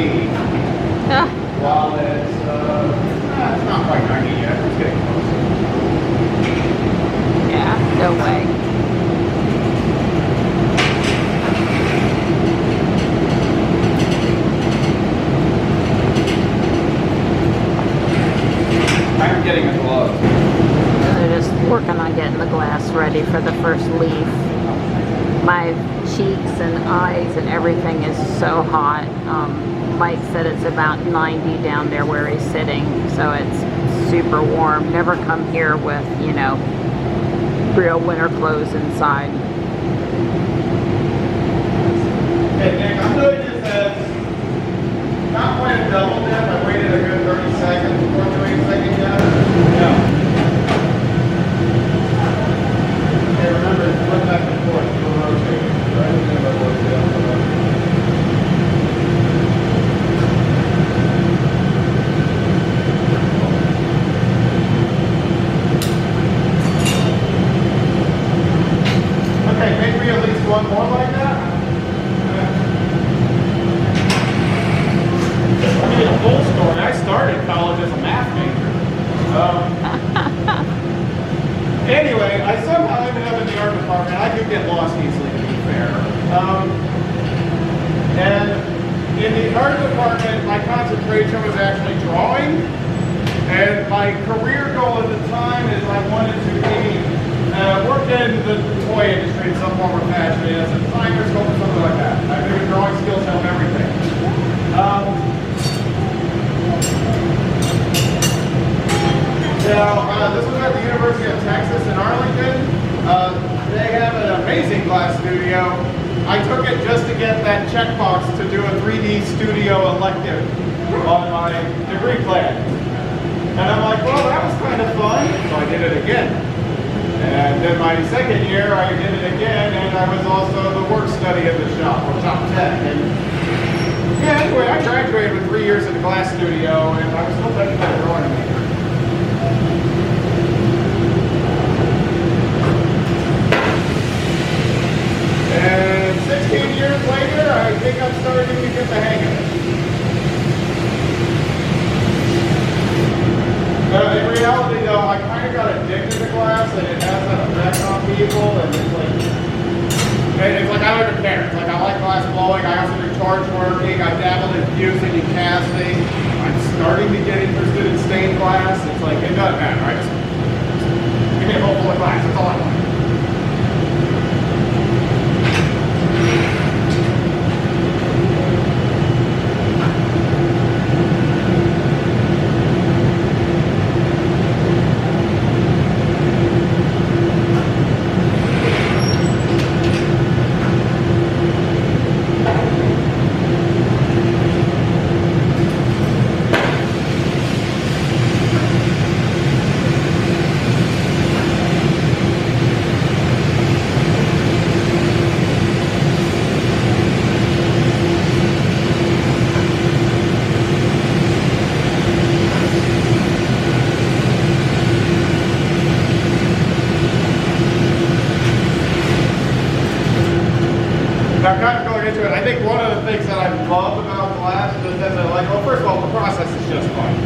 90 Ah, while it's not quite 90 yet. It's getting close. yeah, no way. I'm getting it low. They're just working on getting the glass ready for the first leaf. My cheeks and eyes and everything is so hot. Mike said it's about 90 down there where he's sitting, so it's super warm. Never come here with, you know, real winter clothes inside. Hey Nick, I'm doing this as not quite a double dip. I waited a good 30 seconds before doing second dip. Yeah. Okay, remember, flip back and forth. You'll rotate. Right? Remember, okay, maybe at least one more like that. Let me get a full story. I started college as a math major. Anyway, I somehow ended up in the art department. I do get lost easily, to be fair. And in the art department, my concentration was actually drawing. And my career goal at the time is I wanted to be, work in the toy industry in some form or fashion, as a designer, sculptor, something like that. I figured drawing skills help everything. This was at the University of Texas in Arlington. They have an amazing glass studio. I took it just to get that checkbox to do a 3D studio elective on my degree plan. And I'm like, well, that was kind of fun. So I did it again. And then my second year, I did it again, and I was also the work study of the shop, or top tech. And yeah, anyway, I graduated with 3 years in the glass studio, and I was still technically a drawing major. And 16 years later, I think I'm starting to get the hang of it. In reality, though, I kind of got addicted to glass, and it has an effect on people, and it's like I don't even care. It's like I like glass blowing. I also do torch working. I dabbled in fusing and casting. I'm starting to get interested in stained glass. It's like, it doesn't matter. I just give me a bowl full of glass. That's all I want. Now, kind of going into it, I think one of the things that I love about glass is that I like, well, first of all, the process is just fun.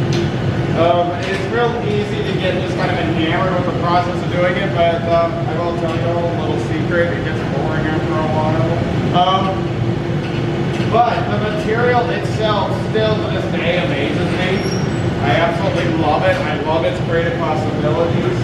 It's real easy to get just kind of enamored with the process of doing it, but I will tell you a little secret, it gets boring after a while. But the material itself still to this day amazes me. I absolutely love it. I love its creative possibilities.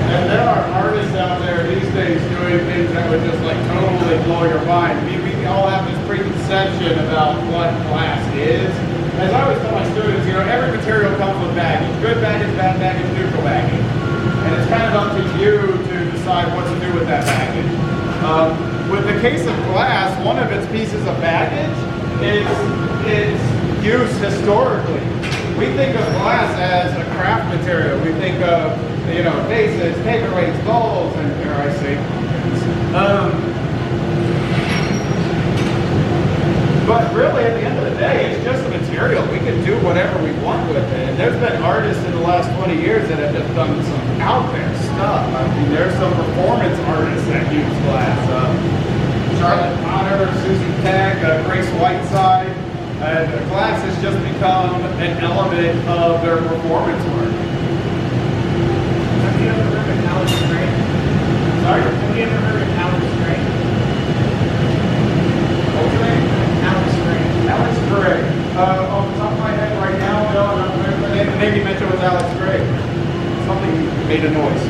And there are artists out there these days doing things that would just like totally blow your mind. We all have this preconception about what glass is. As I always tell my students, you know, every material comes with baggage. Good baggage, bad baggage, neutral baggage. And it's kind of up to you to decide what to do with that baggage. With the case of glass, one of its pieces of baggage is its use historically. We think of glass as a craft material. We think of, you know, vases, paperweights, bowls, and here I see. But really, at the end of the day, it's just a material. We can do whatever we want with it. And there's been artists in the last 20 years that have just done some out there stuff. I mean, there's some performance artists that use glass. Charlotte Honor, Susie Tech, Grace Whiteside. And the glass has just become an element of their performance work. Have you ever heard of Alex Gray? Sorry? Have you ever heard of Alex Gray? What's your name? Alex Gray. Alex Gray. Off the top of my head right now, no, I don't remember the name. The name you mentioned was Alex Gray. Something made a noise.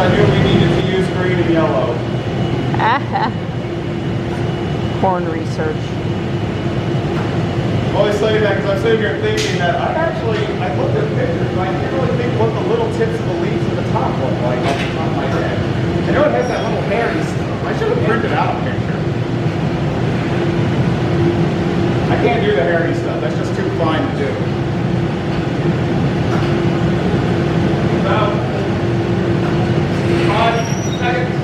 I knew we needed to use green and yellow. Corn research. I always say that because I'm sitting here thinking that I looked at pictures and I can't really think what the little tips of the leaves at the top look like off the top of my head. I know it has that little hairy stuff. I should have printed out a picture. I can't do the hairy stuff. That's just too fine to do. About 5 seconds.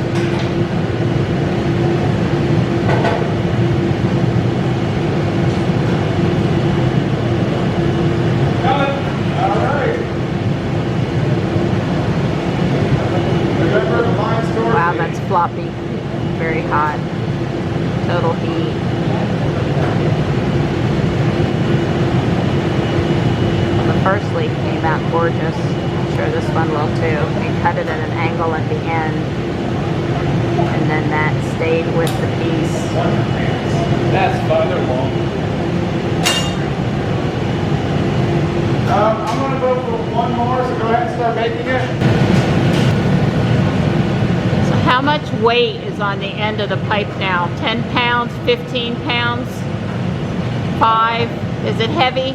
Got it. All right. Remember the line story? Wow, that's floppy. Very hot. Total heat. Well, the first leaf came out gorgeous. I'm sure this one will too. We cut it at an angle at the end. And then that stayed with the piece. That's farther along. I'm going to go for one more, so go ahead and start making it. So how much weight is on the end of the pipe now? 10 pounds, 15 pounds, 5? Is it heavy?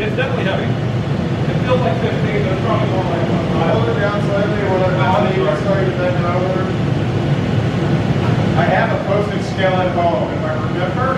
It's definitely heavy. It feels like 15, but it's probably more like I hold it down slightly, whatever I need, I started bending over. I have a postage scale at home, if I remember.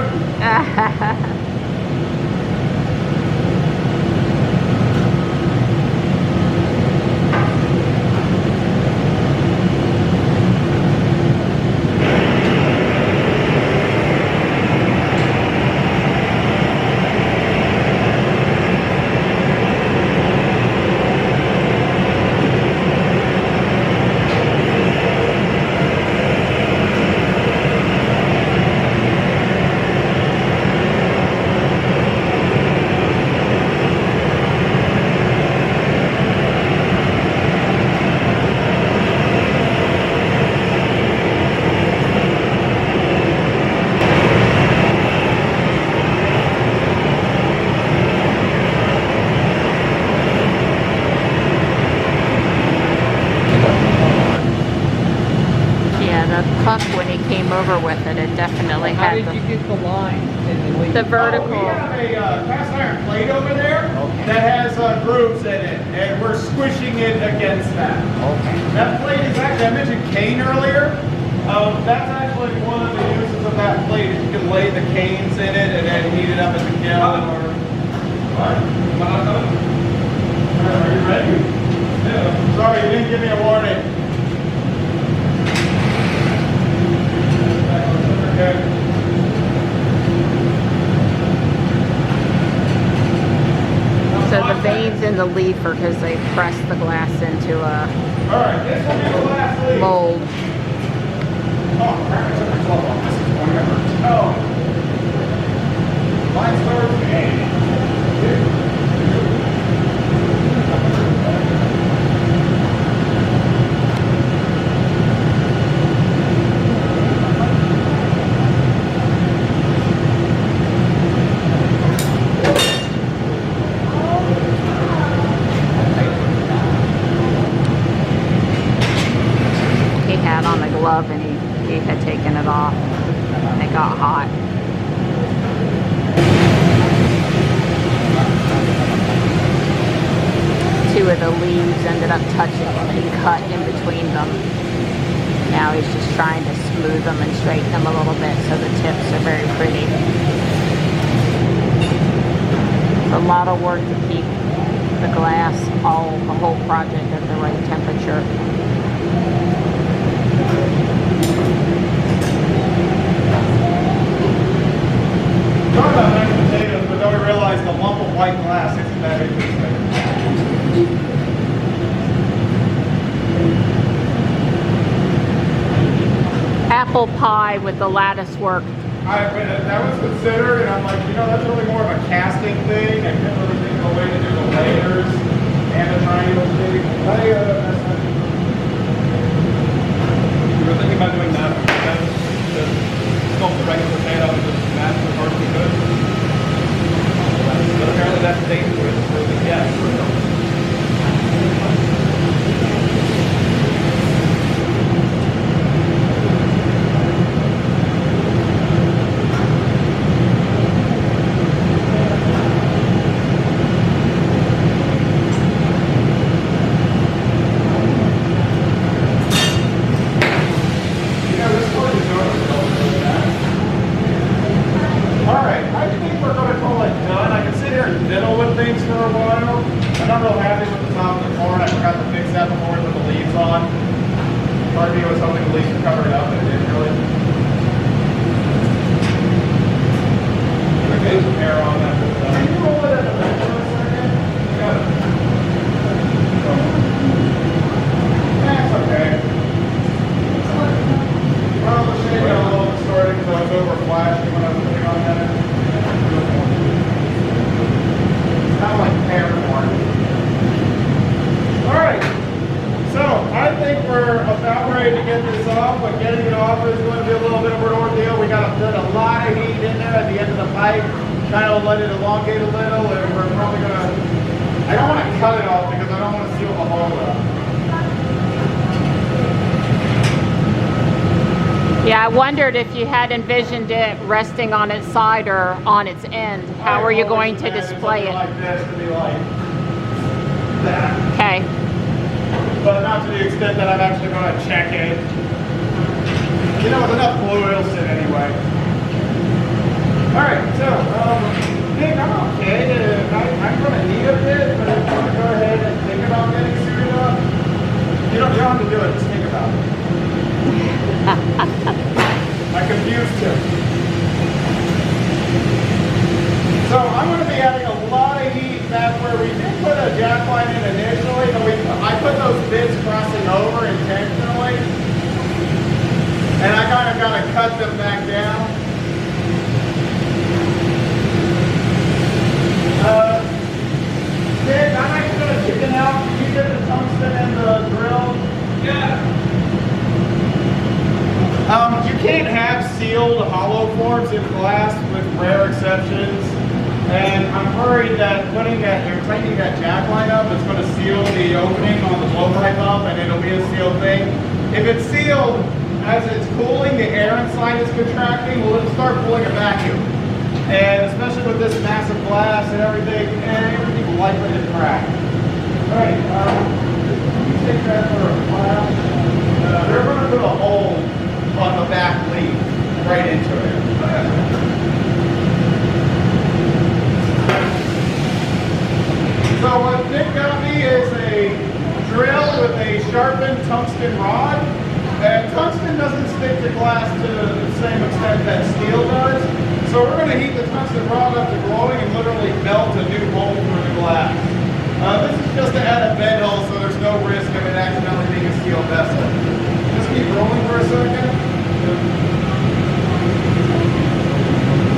Puck when he came over with it. It definitely How had did you get the line in the leaf? the vertical. We have a cast iron plate over there that has grooves in it, and we're squishing it against that. Okay. That plate is actually, I mentioned cane earlier. That's actually one of the uses of that plate. Is you can lay the canes in it and then heat it up at the kiln. Are you ready? Yeah. Sorry, you didn't give me a warning. So the veins in the leaf are because they press the glass into a Alright, this will be the last leaf. mold. Oh, crap, I took my glove off. This is one ever. Oh. Mine starts. He had on the glove and he had taken it off and it got hot. Two of the leaves ended up touching and he cut in between them. Now he's just trying to smooth them and straighten them a little bit so the tips are very pretty. It's a lot of work to keep the glass, the whole project at the right temperature. Talk about mashed potatoes, but don't realize the lump of white glass isn't that interesting. apple pie with the lattice work. That was considered, and I'm like, you know, that's really more of a casting thing. I couldn't really think of a way to do the layers and the triangle thing. We were thinking about doing that. To sculpt the regular paint up and just match the parts we could. But apparently that's dangerous, so yes. Yeah, I wondered if you had envisioned it resting on its side or on its end. How are you going to display it? Like this to be like that. Okay. But not to the extent that I'm actually going to check it. You know, with enough glue, it'll sit anyway. Alright, so, Nick, I'm okay. I'm going to need a bit, but if you want to go ahead and think about getting suited up, you don't have to do it, just think about it. I confused him. So I'm going to be adding a lot of heat back where we did put a jack line in initially, but I put those bits crossing over intentionally. And I kind of got to cut them back down. Nick, I'm actually going to chicken out. Can you get the tungsten in the drill? Yeah. You can't have sealed hollow forms in glass with rare exceptions. And I'm worried that you're tightening that jack line up, it's going to seal the opening on the blowpipe up and it'll be a sealed thing. If it's sealed, as it's cooling, the air inside is contracting, well, it'll start pulling a vacuum. And especially with this massive glass and everything will likely to crack. Alright, you take that for a flash. They're going to put a hole on the back leaf right into it. So what Nick got me is a drill with a sharpened tungsten rod. And tungsten doesn't stick to glass to the same extent that steel does. So we're going to heat the tungsten rod up to glowing and literally melt a new hole through the glass. This is just to add a bed hole so there's no risk of it accidentally being a steel vessel. Just keep rolling for a second.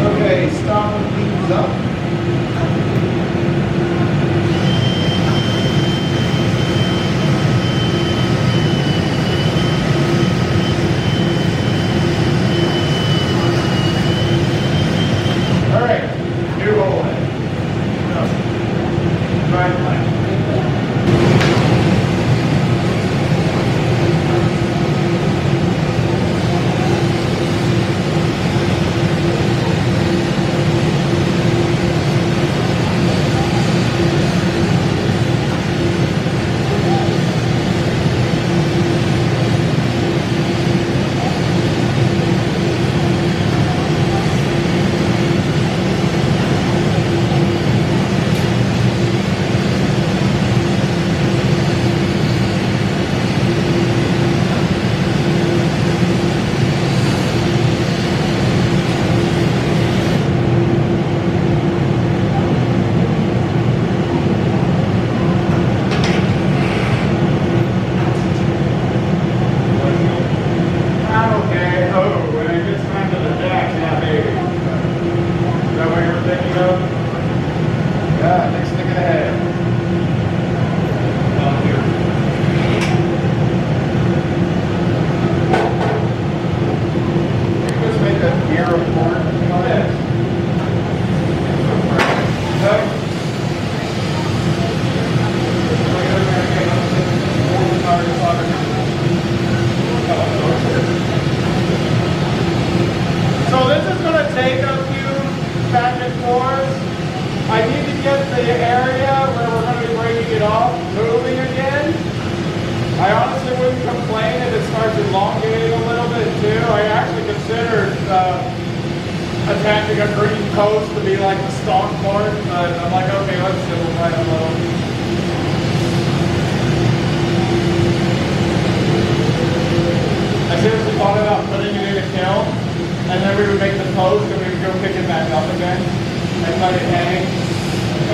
Okay, stop when it heats up. Alright, new hole in. Dry plant. wouldn't complain if it starts elongating a little bit too. I actually considered attaching a green post to be like the stock part, but I'm like, okay, let's simplify it a little. I seriously thought about putting it in a kiln, and then we would make the post and we would go pick it back up again and let it hang.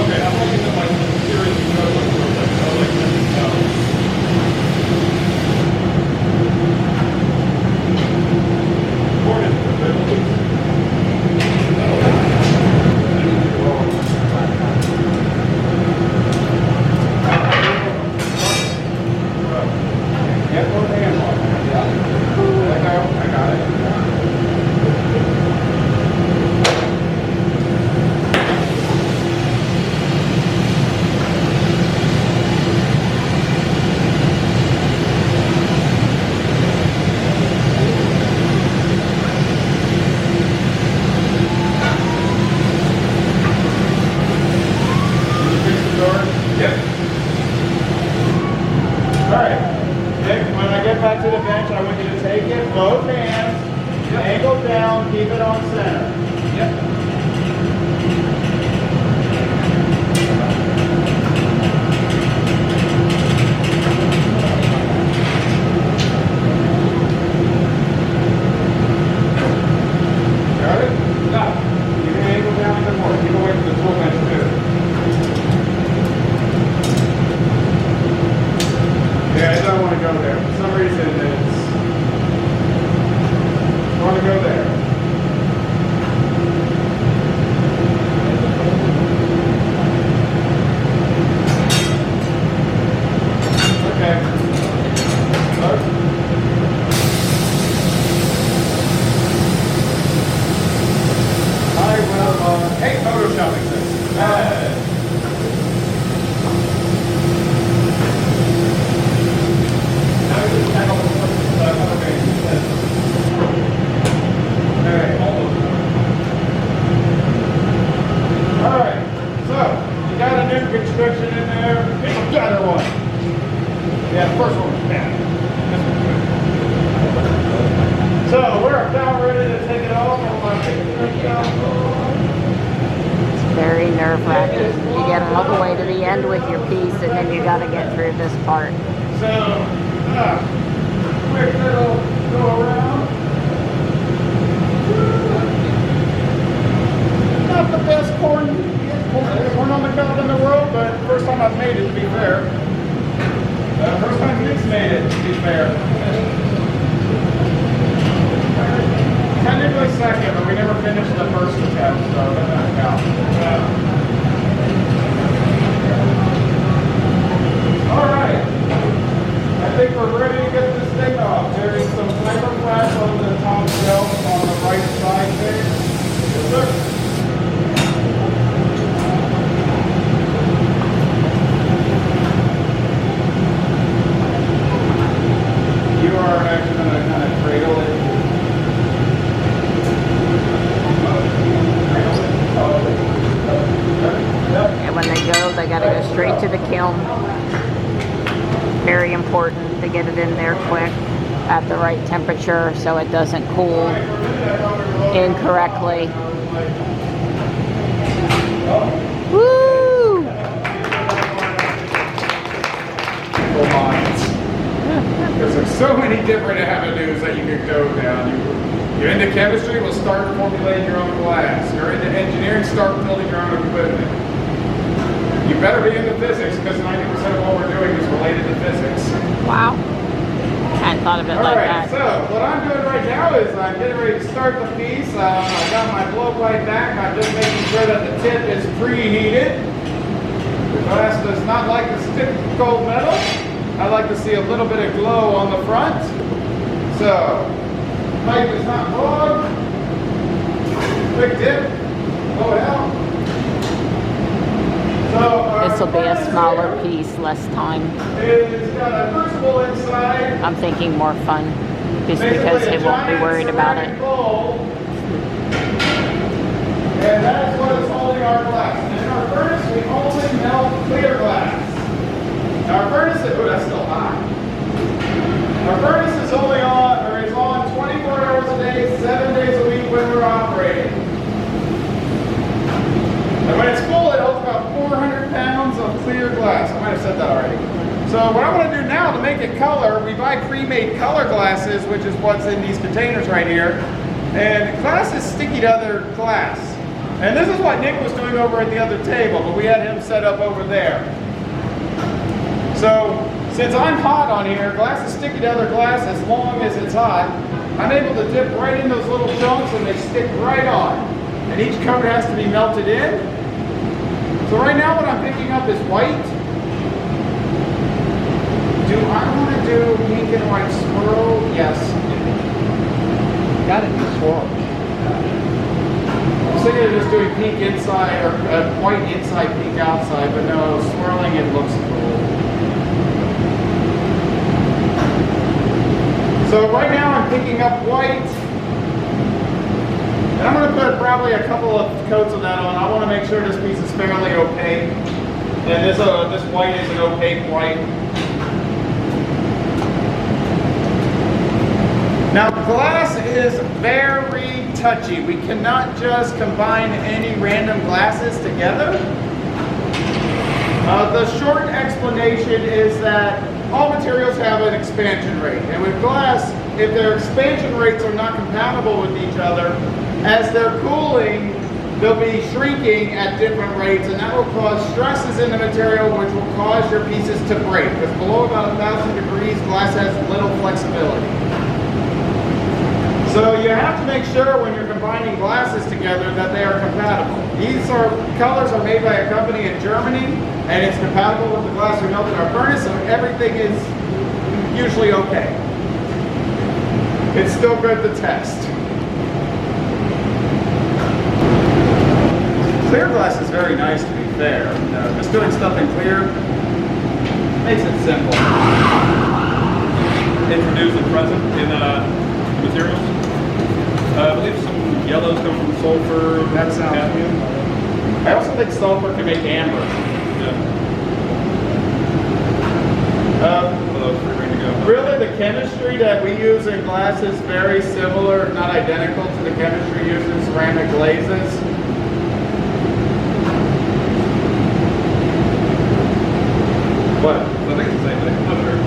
Okay, I'm looking at like the series of notebooks where it's like, oh, like this. Quick little go around. Not the best corn on the cob in the world, but first time I've made it, to be fair. First time Nick's made it, to be fair. Technically second, but we never finished the first attempt, so that doesn't count. Alright. I think we're ready to get this thing off. There is some fiberglass on the top shelf on the right side there. Yes, sir. You are actually going to kind of cradle it. And when they go, they got to go straight to the kiln. Very important to get it in there quick at the right temperature so it doesn't cool incorrectly. Woo! Because there's so many different avenues that you could go down. You're into chemistry, we'll start formulating your own glass. You're into engineering, start building your own equipment. You better be into physics because 90% of what we're doing is related to physics. Wow. Hadn't thought of it like that. So what I'm doing right now is I'm getting ready to start the piece. I got my blow-by back. I'm just making sure that the tip is preheated. The glass does not like to stick to cold metal. I like to see a little bit of glow on the front. So, pipe is not clogged. Quick dip. Blow it out. So, This will be a smaller piece, less time. It's got a crucible inside. I'm thinking more fun, just because he won't be worried about it. And that is what is holding our glass. And in our furnace, we only melt clear glass. Now our furnace, oh, that's still hot. Our furnace is only on, or is on 24 hours a day, 7 days a week when we're operating. And when it's full, it holds about 400 pounds of clear glass. I might have said that already. So what I want to do now to make it color, we buy pre-made color glasses, which is what's in these containers right here. And glass is sticky to other glass. And this is what Nick was doing over at the other table, but we had him set up over there. So since I'm hot on here, glass is sticky to other glass as long as it's hot. I'm able to dip right in those little chunks and they stick right on. And each coat has to be melted in. So right now what I'm picking up is white. Do I want to do pink and white swirl? Yes. Got it be swirl. I was thinking of just doing pink inside or white inside, pink outside, but no, swirling it looks cool. So right now I'm picking up white. And I'm going to put probably a couple of coats of that on. I want to make sure this piece is fairly opaque. And this white is an opaque white. Now glass is very touchy. We cannot just combine any random glasses together. The short explanation is that all materials have an expansion rate. And with glass, if their expansion rates are not compatible with each other, as they're cooling, they'll be shrinking at different rates, and that will cause stresses in the material, which will cause your pieces to break. Because below about 1,000 degrees, glass has little flexibility. So you have to make sure when you're combining glasses together that they are compatible. These colors are made by a company in Germany, and it's compatible with the glass we melt in our furnace, so everything is usually okay. It's still good to test. Clear glass is very nice, to be fair. Just doing stuff in clear makes it simple. Introduce and present in materials. I believe some yellows come from sulfur. That sounds cadmium. good. I also think sulfur can make amber. Really, the chemistry that we use in glass is very similar, not identical to the chemistry used in ceramic glazes. What? I think it's the same thing. I'm not sure.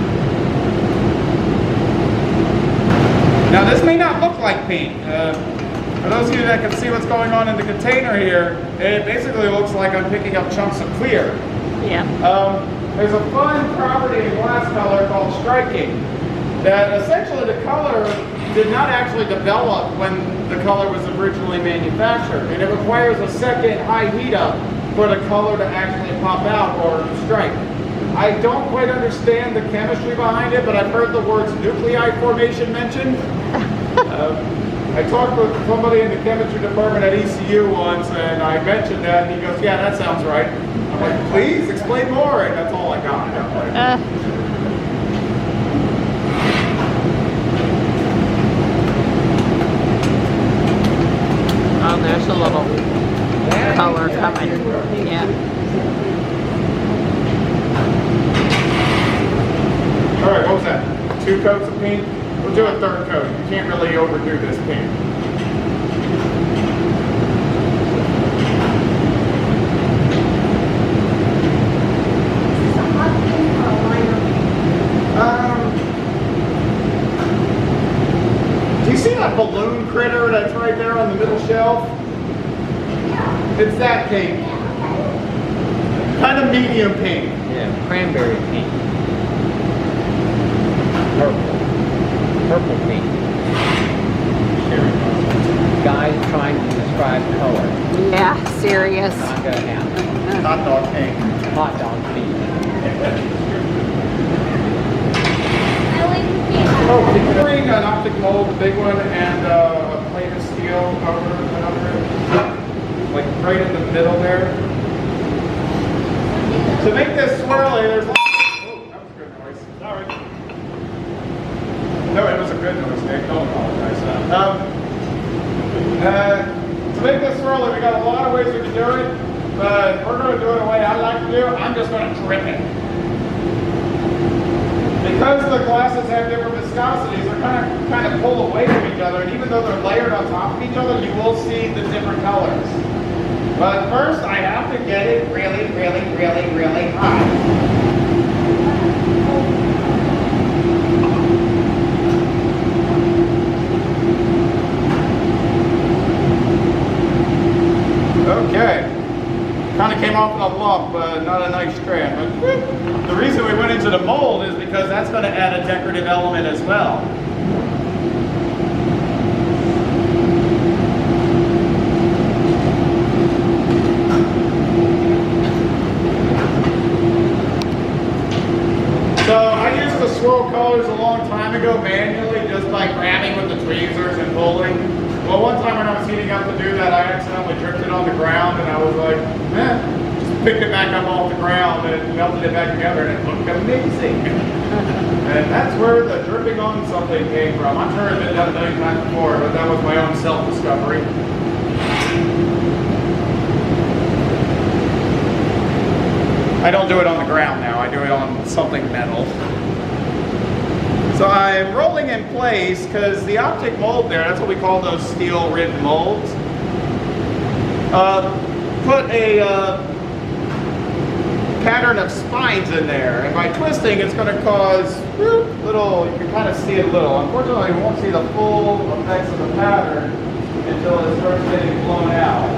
Now this may not look like paint. For those of you that can see what's going on in the container here, it basically looks like I'm picking up chunks of clear. Yeah. There's a fun property in glass color called striking, that essentially the color did not actually develop when the color was originally manufactured, and it requires a second high heat up for the color to actually pop out or strike. I don't quite understand the chemistry behind it, but I've heard the words nuclei formation mentioned. I talked with somebody in the chemistry department at ECU once, and I mentioned that, and he goes, yeah, that sounds right. I'm like, please, explain more, and that's all I got. Oh, there's a little color coming. Yeah. All right, what was that? 2 coats of paint? We'll do a 3rd coat. You can't really overdo this paint. Is this a hot paint or a liner paint? Do you see that balloon critter that's right there on the middle shelf? Yeah. It's that paint. Yeah, okay. Kind of medium paint. Yeah, cranberry paint. Purple paint. Guys trying to describe color. Yeah, serious. Not gonna happen. Hot dog paint. Hot dog paint. I like the paint. Oh, can you bring an optic mold, the big one, and a plate of steel over it? Like right in the middle there. To make this swirly, there's... Oh, that was a good noise. Sorry. No, it was a good noise, Nick. Don't apologize. To make this swirly, we got a lot of ways we can do it, but we're going to do it the way I like to do it. I'm just going to drip it. because the glasses have different viscosities, they're kind of pull away from each other, and even though they're layered on top of each other, you will see the different colors. But first, I have to get it really, really, really, really hot. Okay. Kind of came off in a lump, not a nice strand. But the reason we went into the mold is because that's going to add a decorative element as well. So I used to swirl colors a long time ago manually, just by grabbing with the tweezers and pulling. Well, one time when I was heating up to do that, I accidentally dripped it on the ground, and I was like, just picked it back up off the ground and melted it back together, and it looked amazing. And that's where the dripping on something came from. I'm sure I've been done a million times before, but that was my own self-discovery. I don't do it on the ground now, I do it on something metal. So I'm rolling in place because the optic mold there, that's what we call those steel ribbed molds, put a pattern of spines in there, and by twisting it's going to cause little, you can kind of see it a little. Unfortunately you won't see the full effects of the pattern until it starts getting blown out.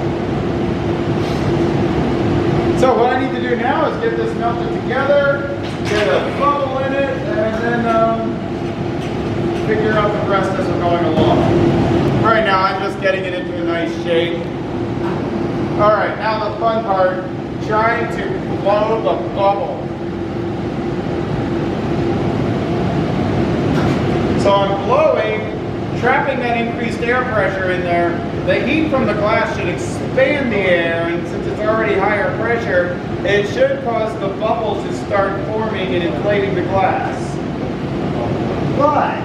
So what I need to do now is get this melted together, get a bubble in it, and then figure out the rest as we're going along. Right now I'm just getting it into a nice shape. Alright, now the fun part, trying to blow the bubble. So I'm blowing, trapping that increased air pressure in there. The heat from the glass should expand the air, and since it's already higher pressure, it should cause the bubbles to start forming and inflating the glass. But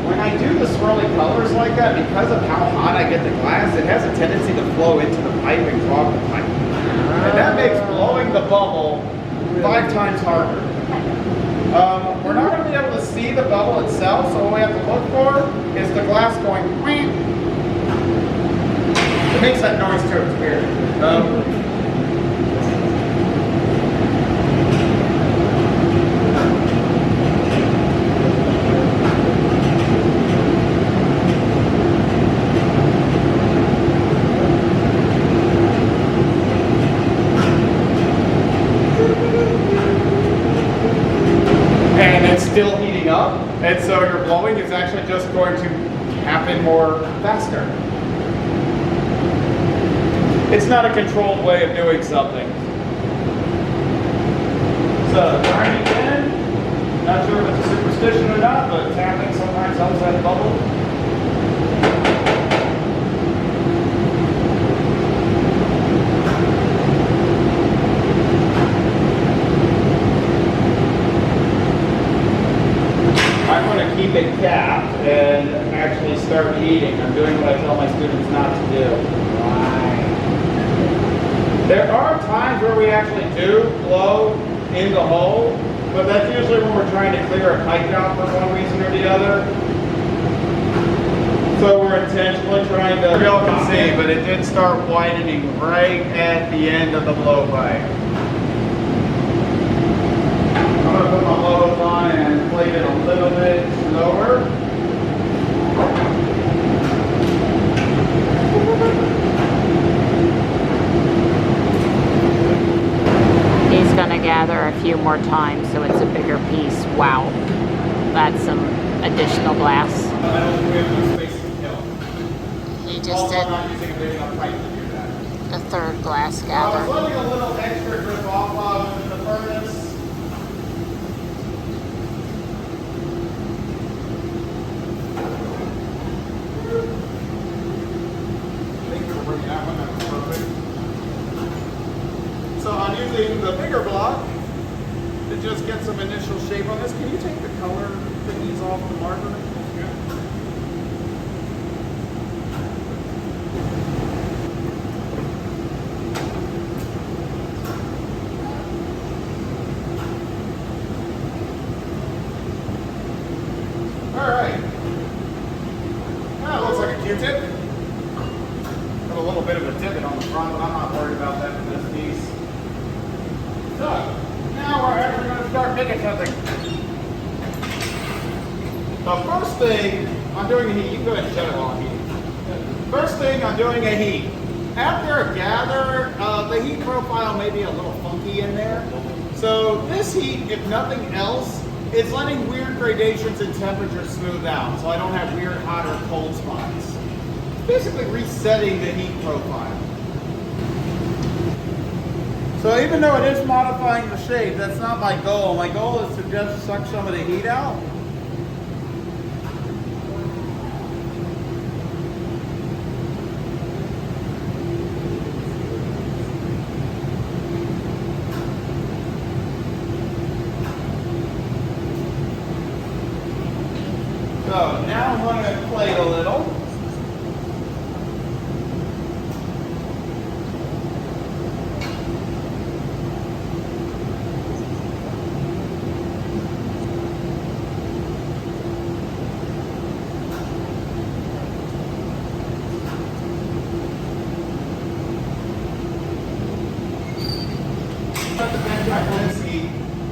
when I do the swirly colors like that, because of how hot I get the glass, it has a tendency to flow into the pipe and clog the pipe. And that makes blowing the bubble 5 times harder. We're not going to be able to see the bubble itself, so what we have to look for is the glass going wham. It makes that noise too, it's weird. Still heating up, and so your blowing is actually just going to happen more faster. It's not a controlled way of doing something. So trying again, not sure if it's a superstition or not, but tapping sometimes helps that bubble. Keep it capped and actually start heating. I'm doing what I tell my students not to do. Right. There are times where we actually do blow in the hole, but that's usually when we're trying to clear a pipe out for one reason or the other. So we're intentionally trying to, you all can see, but it did start widening right at the end of the blowpipe. I'm going to put my blows on and inflate it a little bit slower. He's going to gather a few more times so it's a bigger piece. Wow, that's some additional glass. He just did a third glass gather. I was letting a little extra drip off while I was in the furnace. So I'm using the bigger block to just get some initial shape on this. Can you take the color thingies off the marker? Yeah. Alright. That looks like a Q-tip. Got a little bit of a divot on the front, but I'm not worried about that for this piece. So, now we're actually going to start making something. The first thing, I'm doing a heat. You can go ahead and shut it while I'm heating. First thing, I'm doing a heat. After a gather, the heat profile may be a little funky in there. So this heat, if nothing else, is letting weird gradations in temperature smooth out, so I don't have weird hot or cold spots. Basically resetting the heat profile. So even though it is modifying the shape, that's not my goal. My goal is to just suck some of the heat out. So now I'm going to plate a little.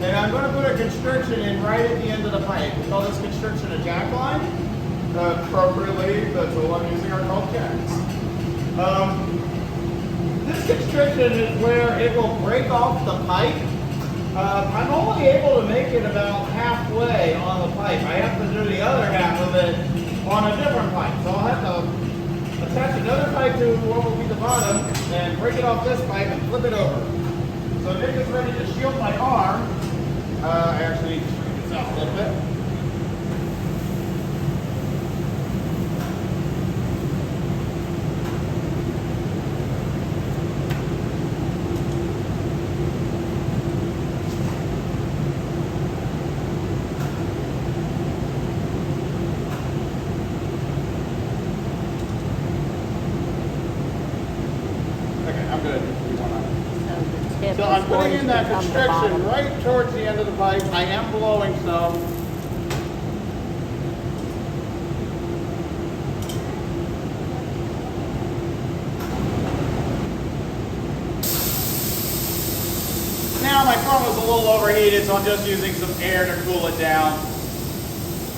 And I'm going to put a constriction in right at the end of the pipe. We call this constriction a jack line. Appropriately, the tool I'm using are called jacks. This constriction is where it will break off the pipe. I'm only able to make it about halfway on the pipe. I have to do the other half of it on a different pipe. So I'll have to attach another pipe to what will be the bottom and break it off this pipe and flip it over. So Nick is ready to shield my arm. I actually need to straighten this out a little bit. Okay, I'm good. So I'm putting in that constriction right towards the end of the pipe. I am blowing some. Now my front was a little overheated, so I'm just using some air to cool it down.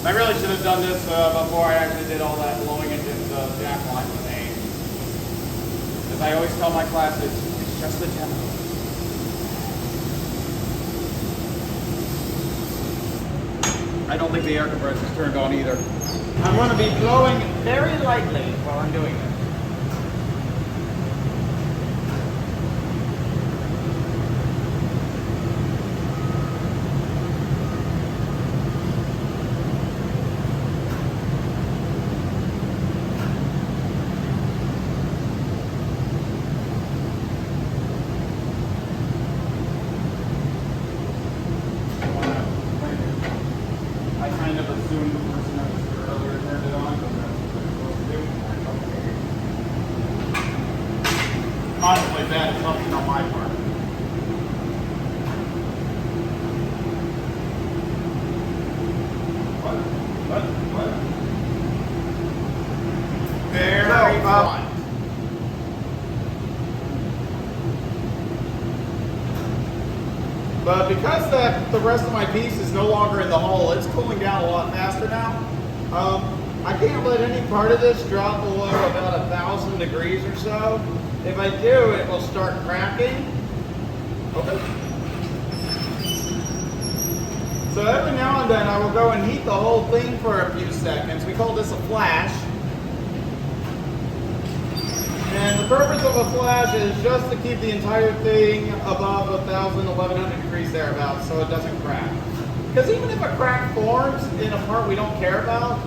I really should have done this before I actually did all that blowing into the jack line with aim. As I always tell my classes, it's just a demo. I don't think the air compressor is turned on either. I'm going to be blowing very lightly while I'm doing this. I kind of assumed the person that was here earlier turned it on, because that's what they're supposed to do. Honestly, bad assumption on my part. What? Very fine. But because the rest of my piece is no longer in the hole, it's cooling down a lot faster now. I can't let any part of this drop below about 1,000 degrees or so. If I do, it will start cracking. Okay. So every now and then I will go and heat the whole thing for a few seconds. We call this a flash. And the purpose of a flash is just to keep the entire thing above 1,000, 1,100 degrees thereabouts so it doesn't crack. Because even if a crack forms in a part we don't care about,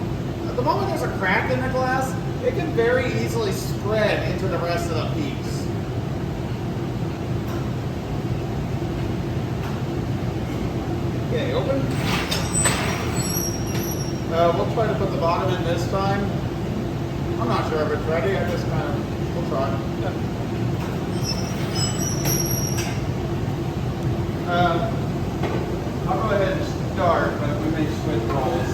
the moment there's a crack in the glass, it can very easily spread into the rest of the piece. Okay, open. We'll try to put the bottom in this time. I'm not sure if it's ready, I just kind of... We'll try. I'll go ahead and start, but we may switch roles.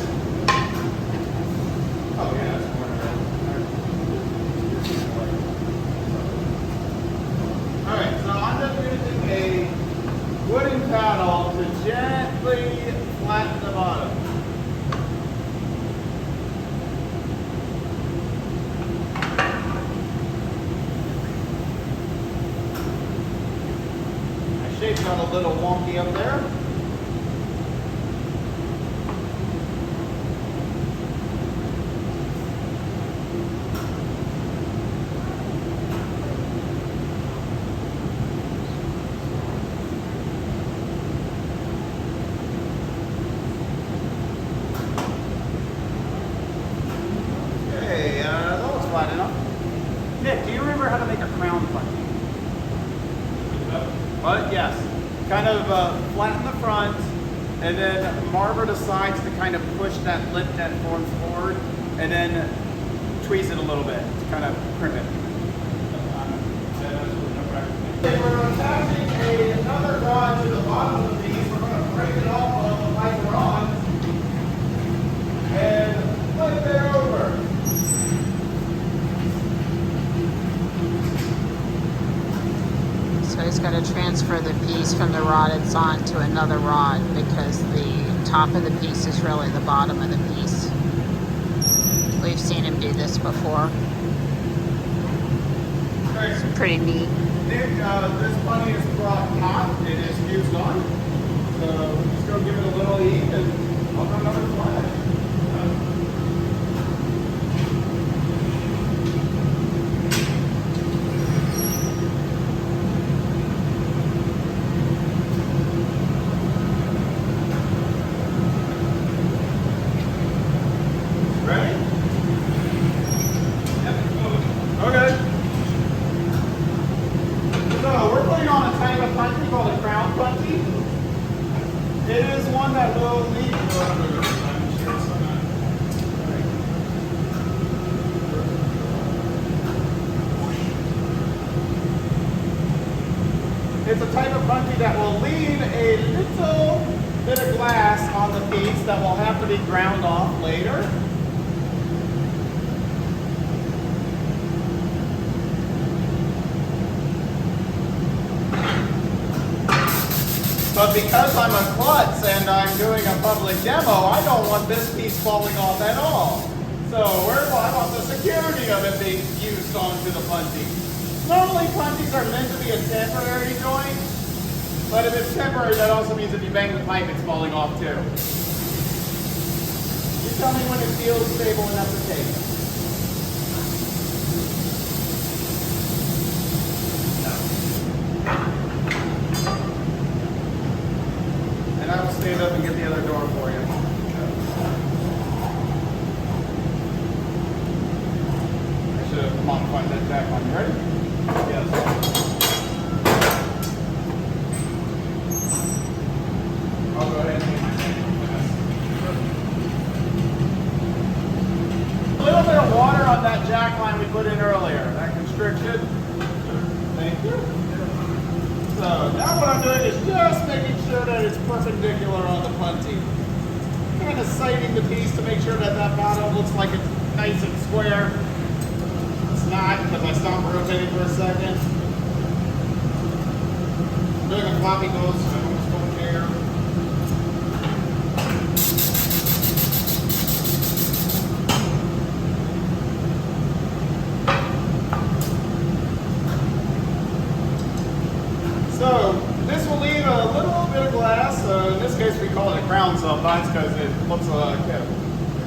got a little wonky up there. Okay, that looks fine enough. Nick, do you remember how to make a crown punchy? But yes, kind of flatten the front and then marber the sides to kind of push that lip that forms forward and then tweeze it a little bit to kind of crimp it. We're attaching another rod to the bottom of the piece. We're going to break it off of the light rod and flip it over. So he's going to transfer the piece from the rod it's on to another rod because the top of the piece is really the bottom of the piece. We've seen him do this before. It's pretty neat. Nick, this bunny is brought hot. It is fused on. So just go give it a little heat and I'll run another flash. Ready? Okay. So we're putting on a type of punchy called a crown punchy. It is one that will lead. It's a type of punchy that will leave a little bit of glass on the piece that will have to be ground off later. But because I'm a klutz and I'm doing a public demo, I don't want this piece falling off at all. So I want the security of it being fused onto the punchy. Normally punchies are meant to be a temporary joint, but if it's temporary, that also means if you bang the pipe, it's falling off too. You tell me when it feels stable enough to take. And I will stand up and get the other door for you. I should have modified that back on. You ready? Yes. I'll go ahead and get my hand. A little bit of water on that jack line we put in earlier. That constriction. Thank you. So now what I'm doing is just making sure that it's perpendicular on the punchy. Kind of sighting the piece to make sure that that bottom looks like it's nice and square. It's not because I stopped rotating for a second. I'm doing a floppy nose, so I almost don't care. So this will leave a little bit of glass. In this case, we call it a crown sometimes because it looks like,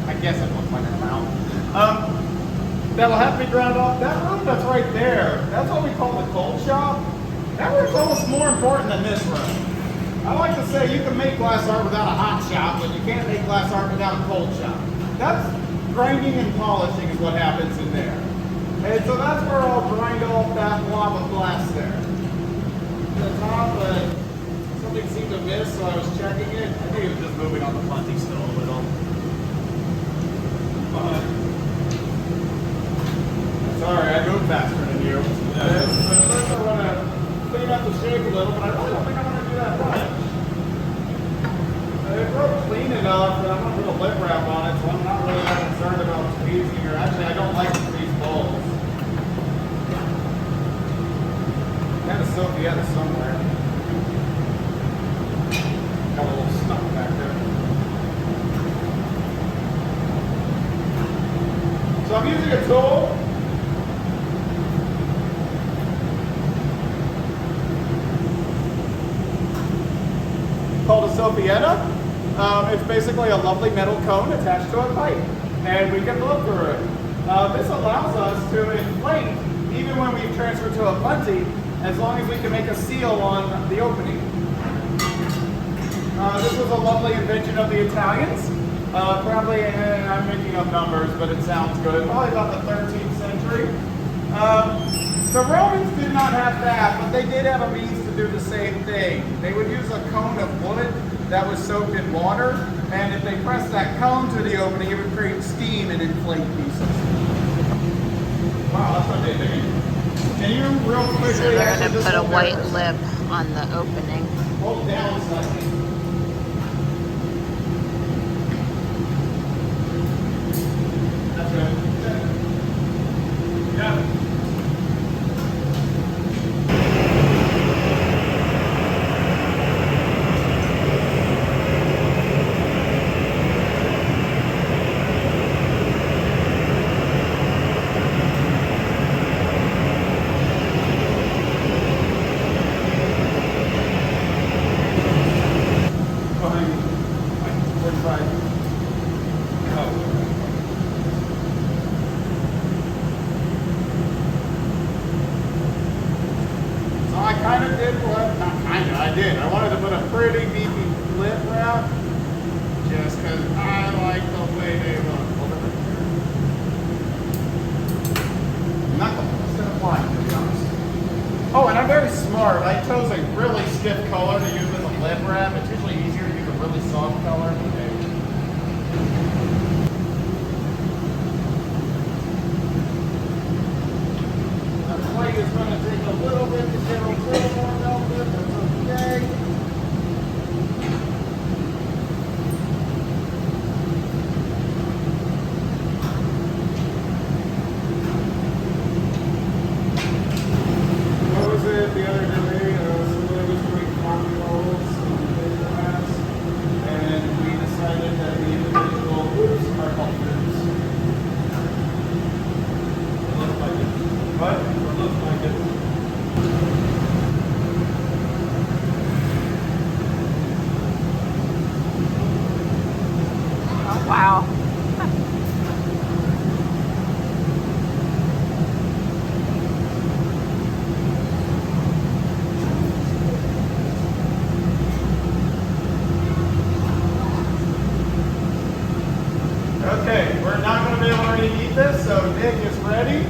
I guess it looks like a crown. That'll have to be ground off. That room that's right there, that's what we call the cold shop. That room's almost more important than this room. I like to say you can make glass art without a hot shop, but you can't make glass art without a cold shop. That's grinding and polishing is what happens in there. And so that's where I'll grind off that blob of glass there. The top, something seemed to miss, so I was checking it. I think it was just moving on the punchy still a little. Sorry, I moved faster than you. First I want to clean up the shape a little, but I really don't think I want to do that much. It broke clean enough that I want to put a lip wrap on it, so I'm not really that concerned about squeezing, or actually I don't like to squeeze bowls. Kind of soak the other somewhere. Got a little stuff back there. So I'm using a tool. Sofietta. It's basically a lovely metal cone attached to a pipe, and we can blow through it. This allows us to inflate even when we've transferred to a bunty, as long as we can make a seal on the opening. This was a lovely invention of the Italians. Probably, I'm making up numbers, but it sounds good. Probably about the 13th century. The Romans did not have that, but they did have a means to do the same thing. They would use a cone of wood that was soaked in water, and if they pressed that cone to the opening, it would create steam and inflate pieces. Wow, that's what they did. Can you real quickly... So they're going to put a white lip on the opening. Hold down slightly. That's good. Yeah. I wanted to put a pretty beefy lip wrap, just because I like the way they look. Not the most applying, to be honest. Oh, and I'm very smart. I chose a really stiff color to use as a lip wrap. It's usually easier to use a really soft color. The plate is going to take a little bit to get a little more melted. That's okay. What was it the other day? Somebody was doing coffee rolls on the glass, and we decided that the individual groups are called groups. It looks like it. What? It looks like it. Oh, wow. Okay, we're not going to be able to reheat this, so Nick is ready.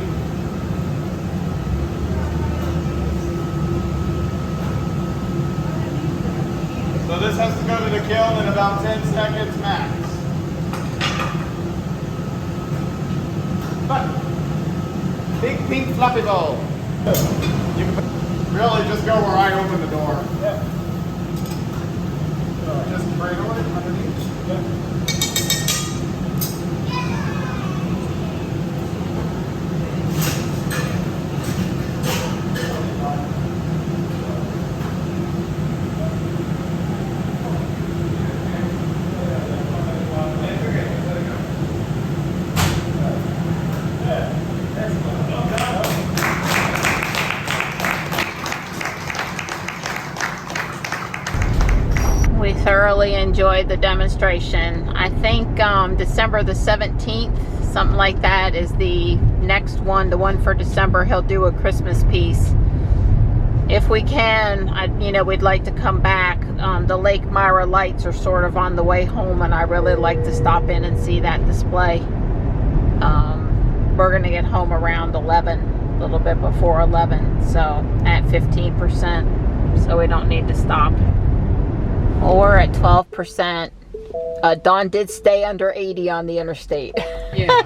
So this has to go to the kiln in about 10 seconds max. But, big pink fluffy ball. You can really just go where I open the door. Yeah. Just cradle it underneath. Yeah. We thoroughly enjoyed the demonstration. I think December the 17th, something like that, is the next one. The one for December, he'll do a Christmas piece. If we can, we'd like to come back. The Lake Myra lights are sort of on the way home, and I really like to stop in and see that display. We're gonna get home around 11, a little bit before 11, so at 15%, so we don't need to stop. Or at 12%. Dawn did stay under 80 on the interstate. Yeah.